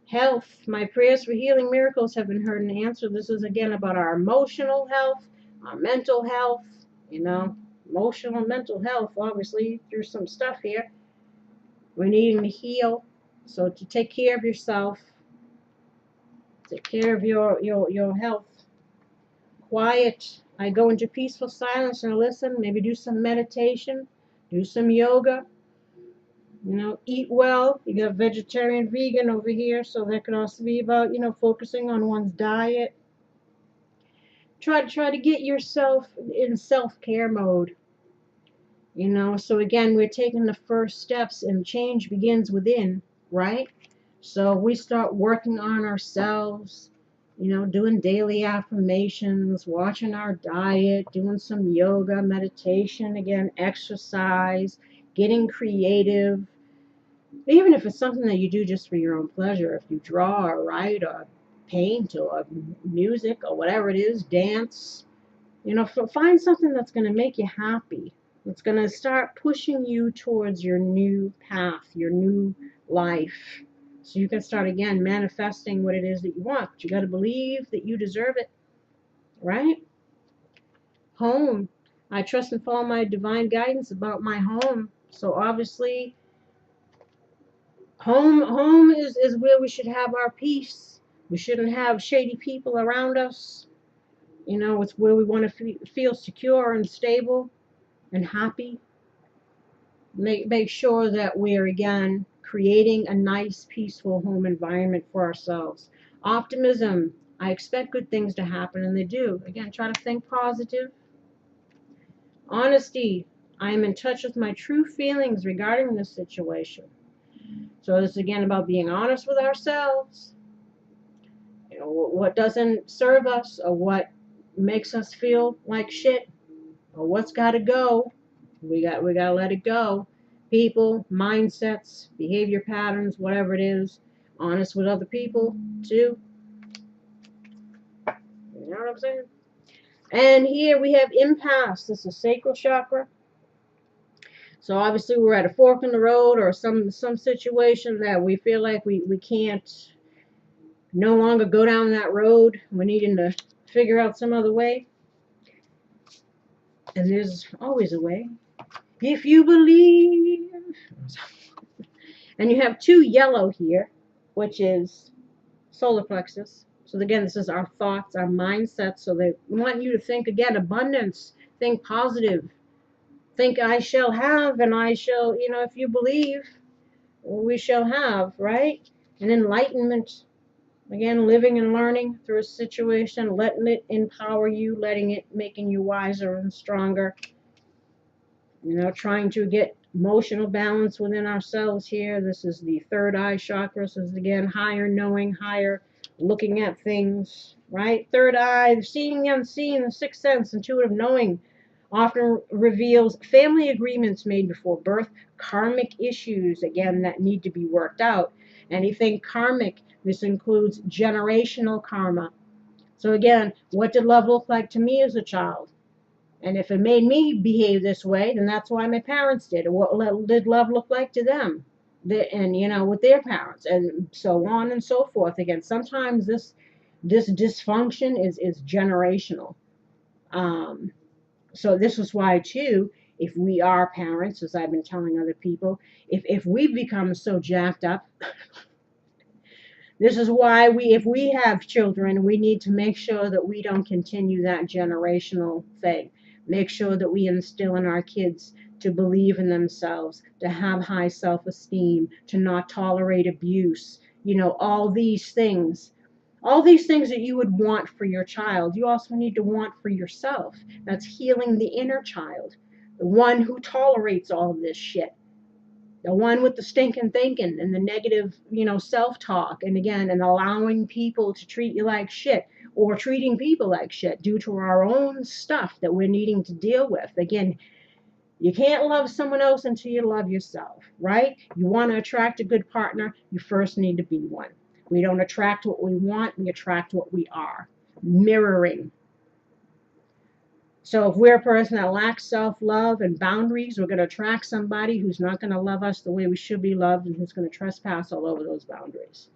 health. My prayers for healing miracles have been heard and answered. This is, again, about our emotional health, our mental health, emotional and mental health, obviously, through some stuff here. We're needing to heal. So to take care of yourself, take care of your health. Quiet. I go into peaceful silence and listen. Maybe do some meditation, do some yoga. You know, eat well. You got vegetarian, vegan over here, so that could also be about, you know, focusing on one's diet. Try to get yourself in self-care mode. You know, so again, we're taking the first steps, and change begins within, right? So we start working on ourselves, you know, doing daily affirmations, watching our diet, doing some yoga, meditation, again, exercise, getting creative. Even if it's something that you do just for your own pleasure, if you draw or write or paint or music or whatever it is, dance, you know, find something that's going to make you happy. It's going to start pushing you towards your new path, your new life. So you can start again manifesting what it is that you want. But you got to believe that you deserve it, right? Home. I trust and follow my divine guidance about my home. So obviously, home is where we should have our peace. We shouldn't have shady people around us. You know, it's where we want to feel secure and stable and happy. Make sure that we're again creating a nice, peaceful home environment for ourselves. Optimism. I expect good things to happen, and they do. Again, try to think positive. Honesty. I am in touch with my true feelings regarding this situation. So this is again about being honest with ourselves. You know, what doesn't serve us, or what makes us feel like shit, or what's got to go. We got to let it go. People, mindsets, behavior patterns, whatever it is. Honest with other people too. You know what I'm saying? And here we have impasse. This is sacral chakra. So obviously we're at a fork in the road, or some situation that we feel like we can't no longer go down that road. We're needing to figure out some other way. And there's always a way. If you believe. And you have 2 yellow here, which is solar plexus. So again, this is our thoughts, our mindset. So they want you to think again, abundance, think positive, think I shall have, and I shall, you know, if you believe, we shall have, right? And enlightenment, again, living and learning through a situation, letting it empower you, letting it, making you wiser and stronger. You know, trying to get emotional balance within ourselves here. This is the third eye chakra. This is again higher knowing, higher looking at things, right? Third eye, seeing the unseen, the sixth sense, intuitive knowing often reveals family agreements made before birth, karmic issues, again, that need to be worked out. Anything karmic, this includes generational karma. So again, what did love look like to me as a child? And if it made me behave this way, then that's why my parents did. What did love look like to them? And, you know, with their parents, and so on and so forth. Again, sometimes this dysfunction is generational. So this is why, too, if we are parents, as I've been telling other people, if we become so jacked up, this is why if we have children, we need to make sure that we don't continue that generational thing. Make sure that we instill in our kids to believe in themselves, to have high self-esteem, to not tolerate abuse. You know, all these things that you would want for your child, you also need to want for yourself. That's healing the inner child, the one who tolerates all of this shit. The one with the stinking thinking and the negative, you know, self-talk, and again, and allowing people to treat you like shit, or treating people like shit due to our own stuff that we're needing to deal with. Again, you can't love someone else until you love yourself, right? You want to attract a good partner, you first need to be one. We don't attract what we want, we attract what we are. Mirroring. So if we're a person that lacks self-love and boundaries, we're going to attract somebody who's not going to love us the way we should be loved, and who's going to trespass all over those boundaries,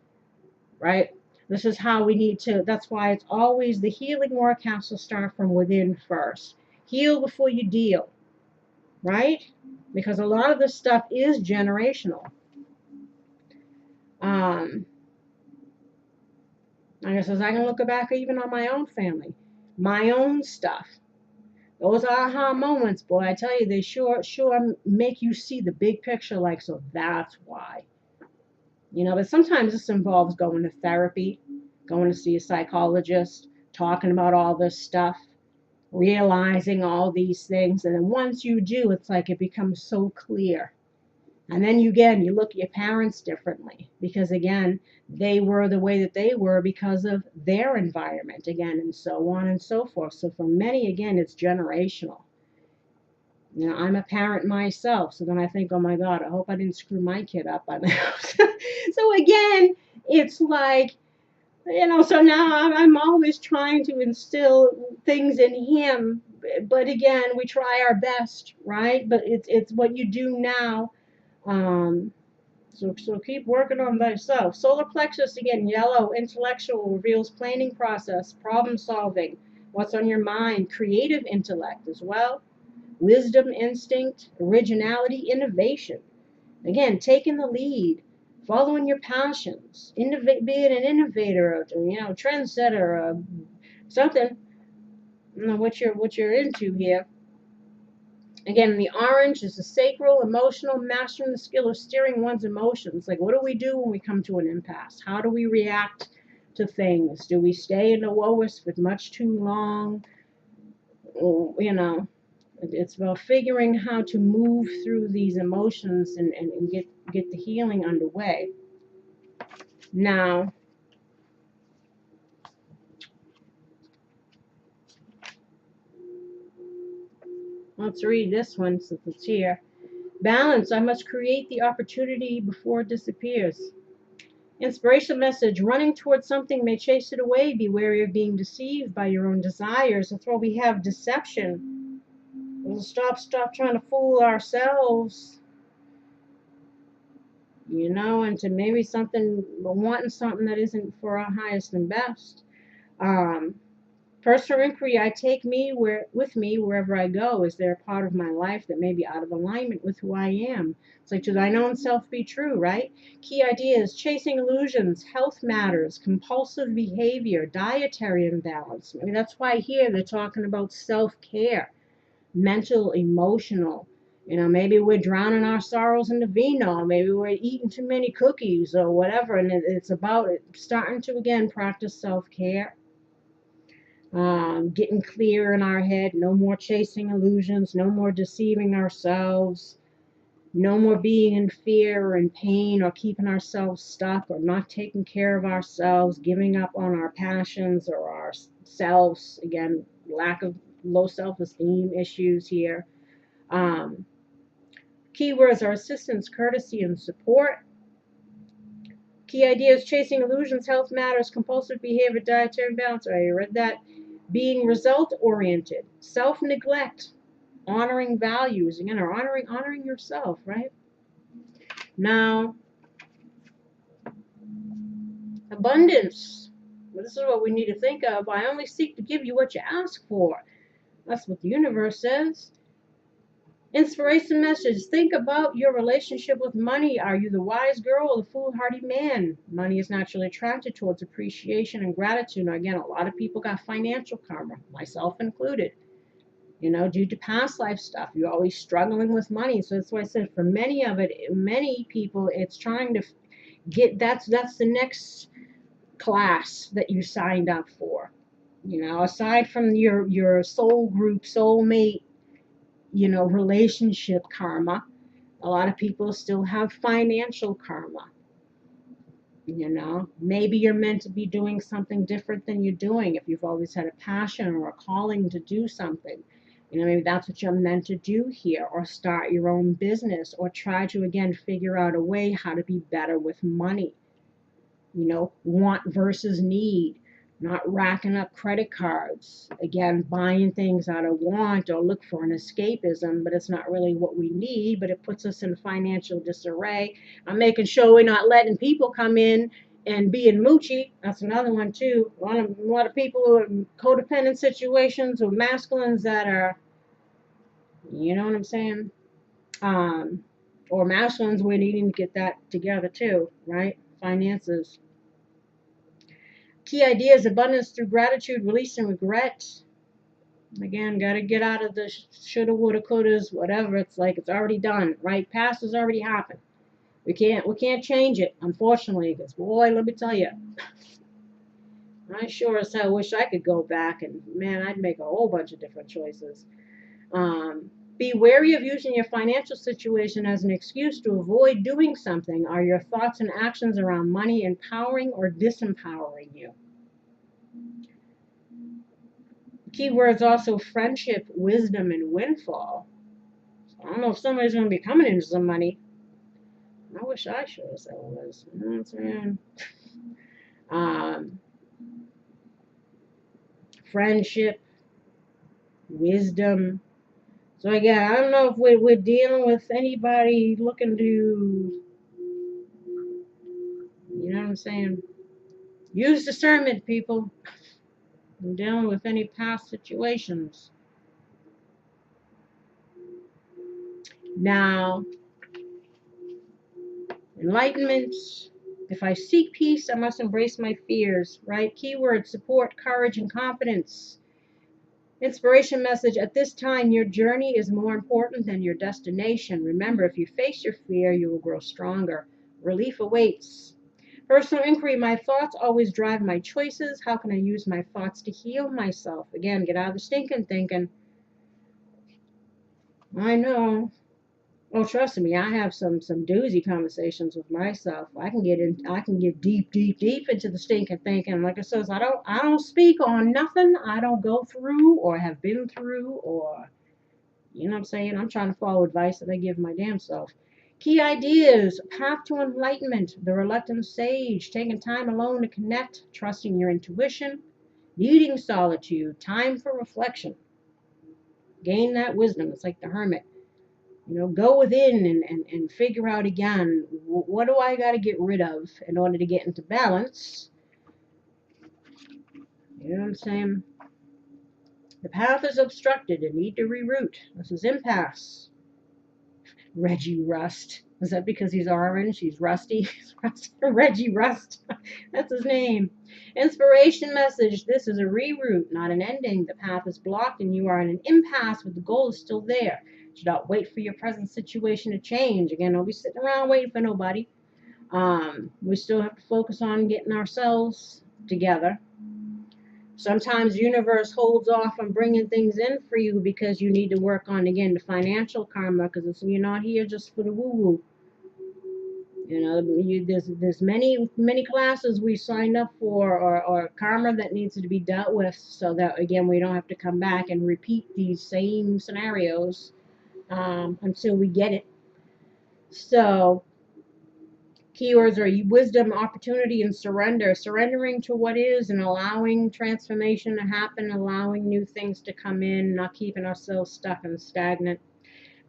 right? This is how we need to, that's why it's always the healing work has to start from within first. Heal before you deal, right? Because a lot of this stuff is generational. Um, like I says, I can look back even on my own family, my own stuff. Those aha moments, boy, I tell you, they sure make you see the big picture. Like, so that's why, But sometimes this involves going to therapy, going to see a psychologist, talking about all this stuff, realizing all these things, and then once you do, it's like it becomes so clear. And then you look at your parents differently because again, they were the way that they were because of their environment again, and so on and so forth. So for many, again, it's generational. I'm a parent myself, so then I think, oh my God, I hope I didn't screw my kid up by the house. So again, it's like, so now I'm always trying to instill things in him, but again, we try our best, right? But it's what you do now. So keep working on thyself. Solar plexus again, yellow, intellectual, reveals planning process, problem solving, what's on your mind, creative intellect as well, wisdom, instinct, originality, innovation. Again, taking the lead, following your passions, being an innovator, trendsetter, something. What you're into here. Again, the orange is the sacral, emotional, mastering the skill of steering one's emotions. Like, what do we do when we come to an impasse? How do we react to things? Do we stay in the lowest for much too long? It's about figuring how to move through these emotions and get the healing underway. Now, let's read this one since it's here. Balance. I must create the opportunity before it disappears. Inspirational message. Running towards something may chase it away. Be wary of being deceived by your own desires. That's why we have deception. We'll stop trying to fool ourselves, into maybe wanting something that isn't for our highest and best. Um, Personal inquiry, I take with me wherever I go. Is there a part of my life that may be out of alignment with who I am? It's like, to thine own self be true, right? Key ideas, chasing illusions, health matters, compulsive behavior, dietary imbalance. Maybe that's why here they're talking about self-care, mental, emotional. Maybe we're drowning our sorrows in the vino. Maybe we're eating too many cookies or whatever. And it's about starting to, again, practice self-care. Getting clear in our head, no more chasing illusions, no more deceiving ourselves, no more being in fear or in pain or keeping ourselves stuck or not taking care of ourselves, giving up on our passions or ourselves. Again, lack of low self-esteem issues here. Keywords are assistance, courtesy, and support. Key ideas, chasing illusions, health matters, compulsive behavior, dietary imbalance. I read that. Being result-oriented, self-neglect, honoring values, again, or honoring yourself, right? Now, abundance. Well, this is what we need to think of. I only seek to give you what you ask for. That's what the universe says. Inspiration message. Think about your relationship with money. Are you the wise girl or the foolhardy man? Money is naturally attracted towards appreciation and gratitude. Now, again, a lot of people got financial karma, myself included. Due to past life stuff, you're always struggling with money. So that's why I said for many people, it's trying to that's the next class that you signed up for. Aside from your soul group, soulmate, relationship karma, a lot of people still have financial karma. Maybe you're meant to be doing something different than you're doing. If you've always had a passion or a calling to do something, maybe that's what you're meant to do here, or start your own business, or try to, again, figure out a way how to be better with money. Want versus need, not racking up credit cards, again, buying things out of want or look for an escapism, but it's not really what we need, but it puts us in financial disarray. I'm making sure we're not letting people come in and being moochy. That's another one too. A lot of people who are in codependent situations with masculines that are, you know what I'm saying? Or masculines, we're needing to get that together too, right? finances. Key ideas: abundance through gratitude, release and regret. Again, got to get out of the shoulda, woulda, couldas, whatever. It's like it's already done, right? Past has already happened. We can't change it, unfortunately, because boy, let me tell you, I sure as hell wish I could go back and man, I'd make a whole bunch of different choices. Be wary of using your financial situation as an excuse to avoid doing something. Are your thoughts and actions around money empowering or disempowering you? Keywords also friendship, wisdom, and windfall. So I don't know if somebody's going to be coming into some money. I wish I sure as hell was. You know what I'm saying? Friendship, wisdom. So again, I don't know if we're dealing with anybody looking to, you know what I'm saying? Use discernment, people. I'm dealing with any past situations. Now, enlightenment. If I seek peace, I must embrace my fears, right? Keyword: support, courage, and confidence. Inspiration message: at this time, your journey is more important than your destination. Remember, if you face your fear, you will grow stronger. Relief awaits. Personal inquiry: my thoughts always drive my choices. How can I use my thoughts to heal myself? Again, get out of the stinking thinking. I know. Oh, trust me, I have some doozy conversations with myself. I can get deep into the stinking thinking. Like I says, I don't speak on nothing I don't go through or have been through, or you know what I'm saying? I'm trying to follow advice that I give my damn self. Key ideas: path to enlightenment, the reluctant sage, taking time alone to connect, trusting your intuition, needing solitude, time for reflection. Gain that wisdom. It's like the hermit. You know, go within and figure out again, what do I got to get rid of in order to get into balance? You know what I'm saying? The path is obstructed and need to reroute. This is impasse. Reggie Rust. Is that because he's orange? He's rusty? Reggie Rust. That's his name. Inspiration message: this is a reroute, not an ending. The path is blocked and you are in an impasse, but the goal is still there. Do not wait for your present situation to change. Again, don't be sitting around waiting for nobody. We still have to focus on getting ourselves together. Sometimes the universe holds off on bringing things in for you because you need to work on, again, the financial karma, because you're not here just for the woo-woo. You know, there's many classes we signed up for, or karma that needs to be dealt with, so that, again, we don't have to come back and repeat these same scenarios until we get it. So keywords are wisdom, opportunity, and surrender. Surrendering to what is and allowing transformation to happen, allowing new things to come in, not keeping ourselves stuck and stagnant.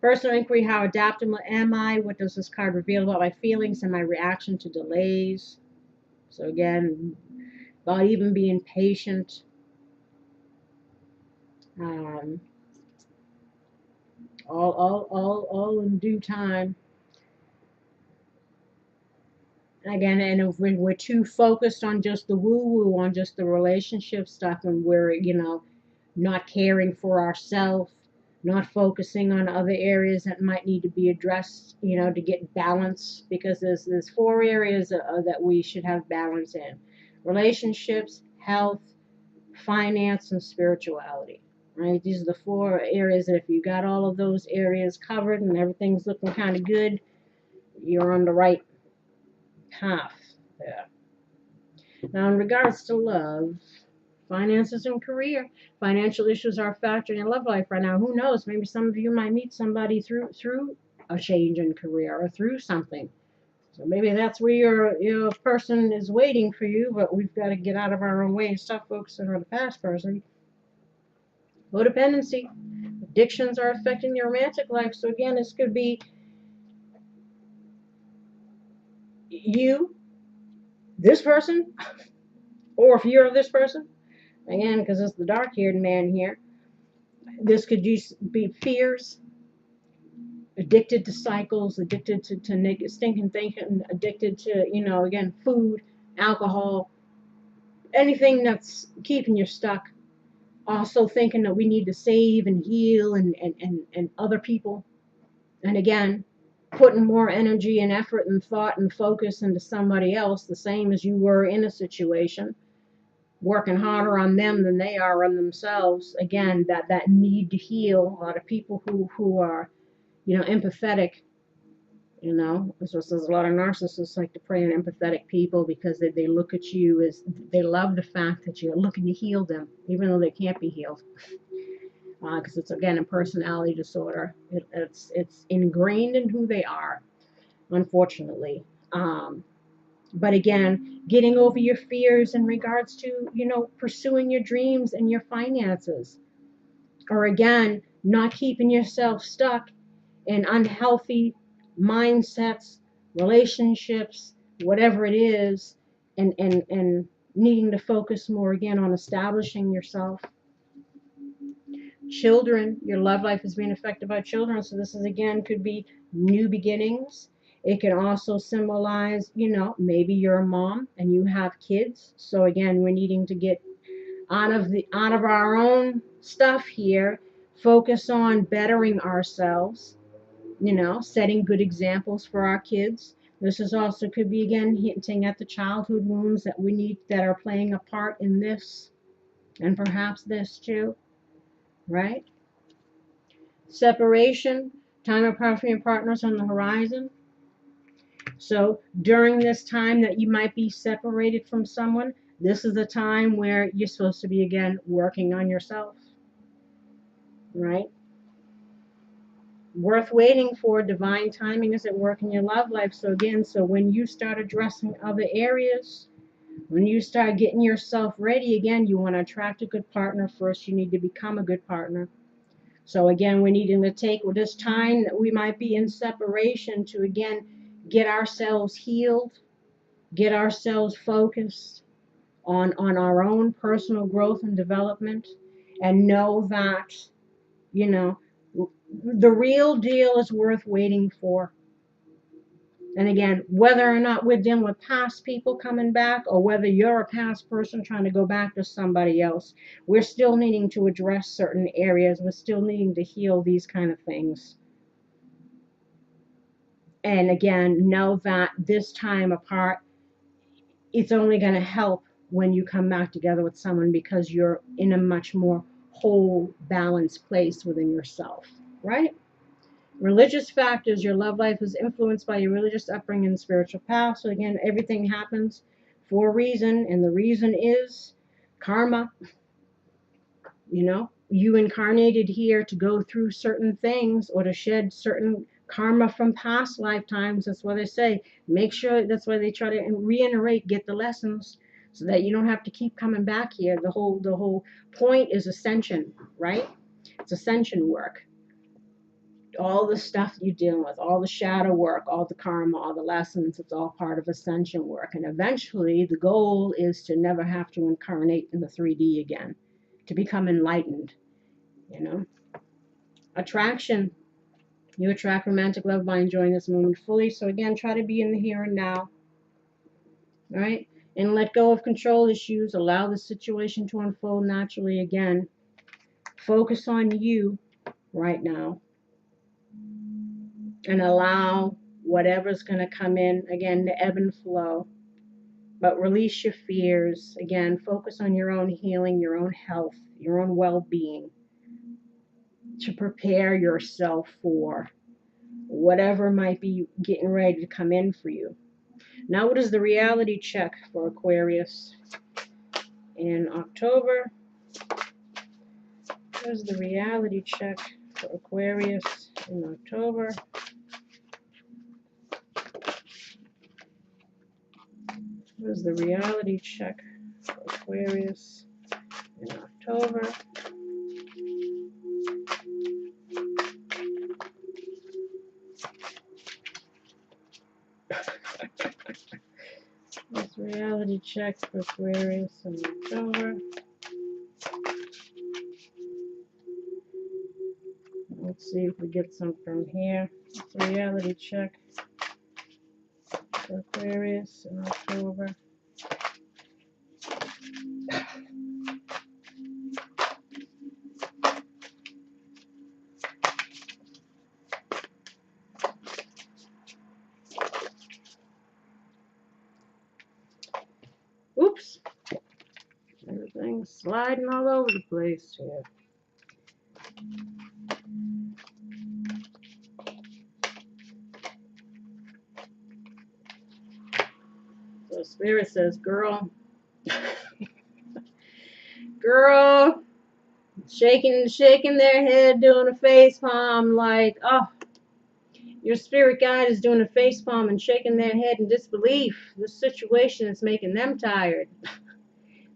Personal inquiry: how adaptable am I? What does this card reveal about my feelings and my reaction to delays? So again, about even being patient. All in due time. Again, and if we're too focused on just the woo-woo, on just the relationship stuff, and we're, not caring for ourselves, not focusing on other areas that might need to be addressed, to get balance, because there's 4 areas that we should have balance in: relationships, health, finance, and spirituality. Right? These are the 4 areas that if you got all of those areas covered and everything's looking kind of good, you're on the right path there. Now, in regards to love, finances, and career, financial issues are a factor in your love life right now. Who knows? Maybe some of you might meet somebody through a change in career or through something. So maybe that's where your person is waiting for you, but we've got to get out of our own way and stop focusing on the past person. Codependency. Addictions are affecting your romantic life. So again, this could be you, this person, or if you're this person. Again, because it's the dark-haired man here. This could just be fears. addicted to cycles, addicted to naked stinking thinking, addicted to, you know, again, food, alcohol, anything that's keeping you stuck. Also thinking that we need to save and heal and other people. And again, putting more energy and effort and thought and focus into somebody else, the same as you were in a situation, working harder on them than they are on themselves. Again, that need to heal. A lot of people who are, you know, empathetic. You know, so there's a lot of narcissists like to prey on empathetic people because they look at you as, they love the fact that you're looking to heal them, even though they can't be healed. Because it's, again, a personality disorder. It's ingrained in who they are, unfortunately. But again, getting over your fears in regards to, you know, pursuing your dreams and your finances. Or again, not keeping yourself stuck in unhealthy mindsets, relationships, whatever it is, and needing to focus more again on establishing yourself. Children, your love life is being affected by children. So this is, again, could be new beginnings. It can also symbolize, you know, maybe you're a mom and you have kids. So again, we're needing to get out of our own stuff here, focus on bettering ourselves, you know, setting good examples for our kids. This is also could be, again, hinting at the childhood wounds that we need, that are playing a part in this, and perhaps this too, right? Separation, time apart from your partners on the horizon. So during this time that you might be separated from someone, this is the time where you're supposed to be, again, working on yourself, right? Worth waiting for. Divine timing is at work in your love life. So again, so when you start addressing other areas, when you start getting yourself ready, again, you want to attract a good partner. First, you need to become a good partner. So again, we're needing to take this time that we might be in separation to, again, get ourselves healed, get ourselves focused on our own personal growth and development, and know that, you know, the real deal is worth waiting for. And again, whether or not we're dealing with past people coming back, or whether you're a past person trying to go back to somebody else, we're still needing to address certain areas. We're still needing to heal these kind of things. And again, know that this time apart, it's only going to help when you come back together with someone, because you're in a much more whole, balanced place within yourself, right? Religious factors, your love life is influenced by your religious upbringing and spiritual path. So again, everything happens for a reason, and the reason is karma. You know, you incarnated here to go through certain things, or to shed certain karma from past lifetimes. That's why they say, make sure, that's why they try to reiterate, get the lessons, so that you don't have to keep coming back here. The whole point is ascension, right? It's ascension work. All the stuff you're dealing with, all the shadow work, all the karma, all the lessons, it's all part of ascension work. And eventually the goal is to never have to incarnate in the 3D again, to become enlightened, you know. Attraction, you attract romantic love by enjoying this moment fully. So again, try to be in the here and now, all right? And let go of control issues. Allow the situation to unfold naturally. Again, focus on you right now, and allow whatever's going to come in, again, to ebb and flow. But release your fears. Again, focus on your own healing, your own health, your own well-being, to prepare yourself for whatever might be getting ready to come in for you. Now, what is the reality check for Aquarius in October? What is the reality check for Aquarius in October? What is the reality check for Aquarius in October? This reality check for Aquarius in October. Let's see if we get some from here. It's a reality check for Aquarius in October. Oops. Everything's sliding all over the place here. So Spirit says, girl, girl, shaking their head, doing a face palm like, oh, your spirit guide is doing a face palm and shaking their head in disbelief. This situation is making them tired.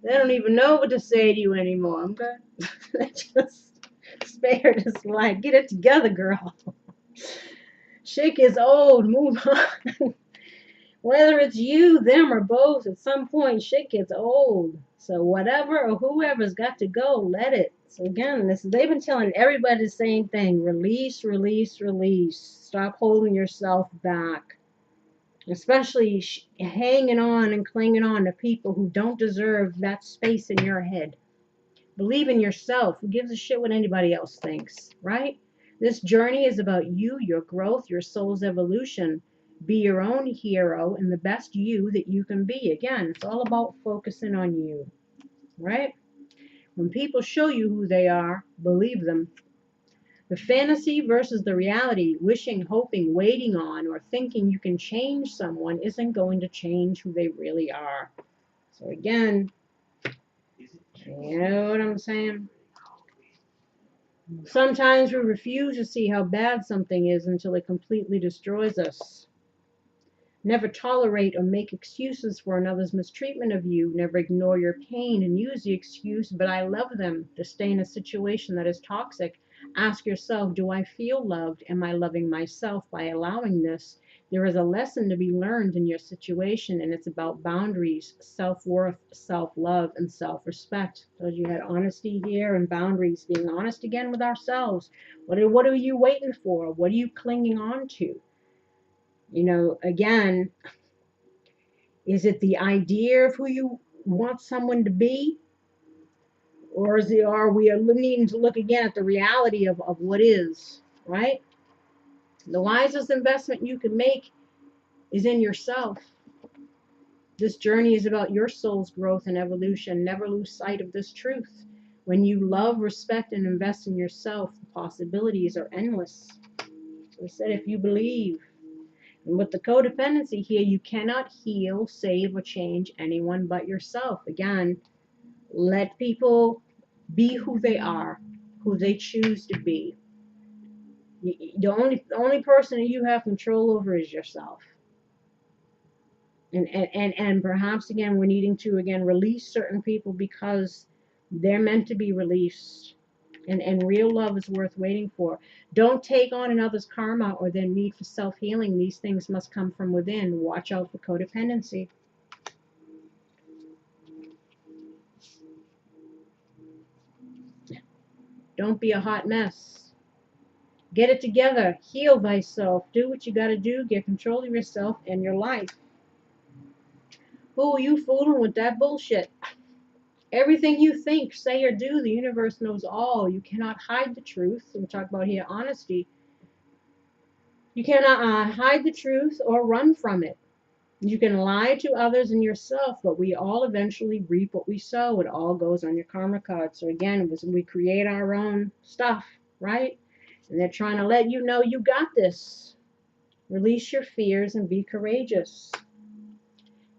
They don't even know what to say to you anymore. Okay? They just, Spirit is like, get it together, girl. Shit is old. Move on. Whether it's you, them, or both, at some point, shit gets old. So whatever or whoever's got to go, let it. So again, they've been telling everybody the same thing. Release, release, release. Stop holding yourself back. Especially hanging on and clinging on to people who don't deserve that space in your head. Believe in yourself. Who gives a shit what anybody else thinks, right? This journey is about you, your growth, your soul's evolution. Be your own hero and the best you that you can be. Again, it's all about focusing on you, right? When people show you who they are, believe them. The fantasy versus the reality, wishing, hoping, waiting on, or thinking you can change someone isn't going to change who they really are. So again, you know what I'm saying? Sometimes we refuse to see how bad something is until it completely destroys us. Never tolerate or make excuses for another's mistreatment of you. Never ignore your pain and use the excuse, but I love them, to stay in a situation that is toxic. Ask yourself, do I feel loved? Am I loving myself by allowing this? There is a lesson to be learned in your situation, and it's about boundaries, self-worth, self-love, and self-respect. So you had honesty here and boundaries, being honest again with ourselves. What are you waiting for? What are you clinging on to? You know, again, is it the idea of who you want someone to be? Or are we needing to look again at the reality of what is, right? The wisest investment you can make is in yourself. This journey is about your soul's growth and evolution. Never lose sight of this truth. When you love, respect, and invest in yourself, the possibilities are endless. So I said, if you believe. And with the codependency here, you cannot heal, save, or change anyone but yourself. Again, let people be who they are, who they choose to be. The only person that you have control over is yourself. And perhaps, again, we're needing to, again, release certain people because they're meant to be released. And real love is worth waiting for. Don't take on another's karma or their need for self-healing. These things must come from within. Watch out for codependency. Don't be a hot mess. Get it together. Heal thyself. Do what you got to do. Get control of yourself and your life. Who are you fooling with that bullshit? Everything you think, say, or do, the universe knows all. You cannot hide the truth. And we talk about here honesty. You cannot hide the truth or run from it. You can lie to others and yourself, but we all eventually reap what we sow. It all goes on your karma card. So again, we create our own stuff, right? And they're trying to let you know you got this. Release your fears and be courageous.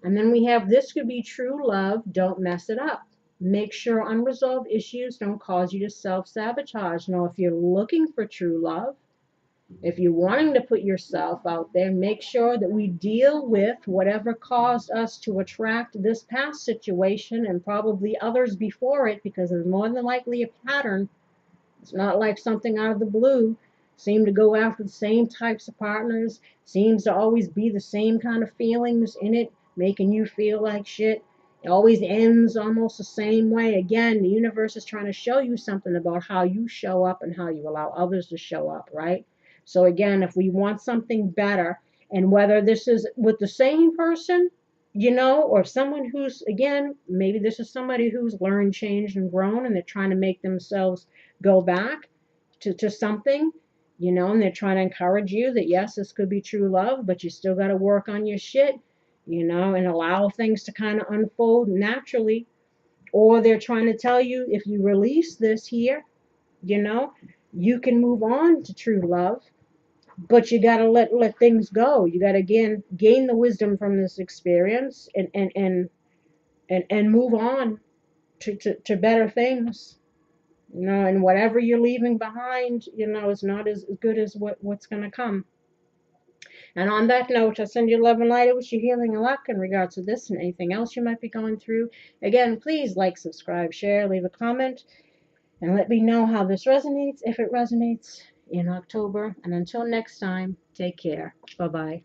And then we have, this could be true love. Don't mess it up. Make sure unresolved issues don't cause you to self-sabotage. Now, if you're looking for true love, if you're wanting to put yourself out there, make sure that we deal with whatever caused us to attract this past situation and probably others before it, because there's more than likely a pattern. It's not like something out of the blue. Seem to go after the same types of partners. Seems to always be the same kind of feelings in it, making you feel like shit. It always ends almost the same way. Again, the universe is trying to show you something about how you show up and how you allow others to show up, right? So again, if we want something better, and whether this is with the same person, or someone who's, again, maybe this is somebody who's learned, changed, and grown, and they're trying to make themselves go back to something, and they're trying to encourage you that yes, this could be true love, but you still got to work on your shit, and allow things to kind of unfold naturally. Or they're trying to tell you if you release this here, you know, you can move on to true love, but you got to let things go. You got to again gain the wisdom from this experience and move on to better things. And whatever you're leaving behind, is not as good as what's going to come. And on that note, I send you love and light. I wish you healing and luck in regards to this and anything else you might be going through. Again, please like, subscribe, share, leave a comment, and let me know how this resonates, if it resonates, in October. And until next time, take care. Bye-bye.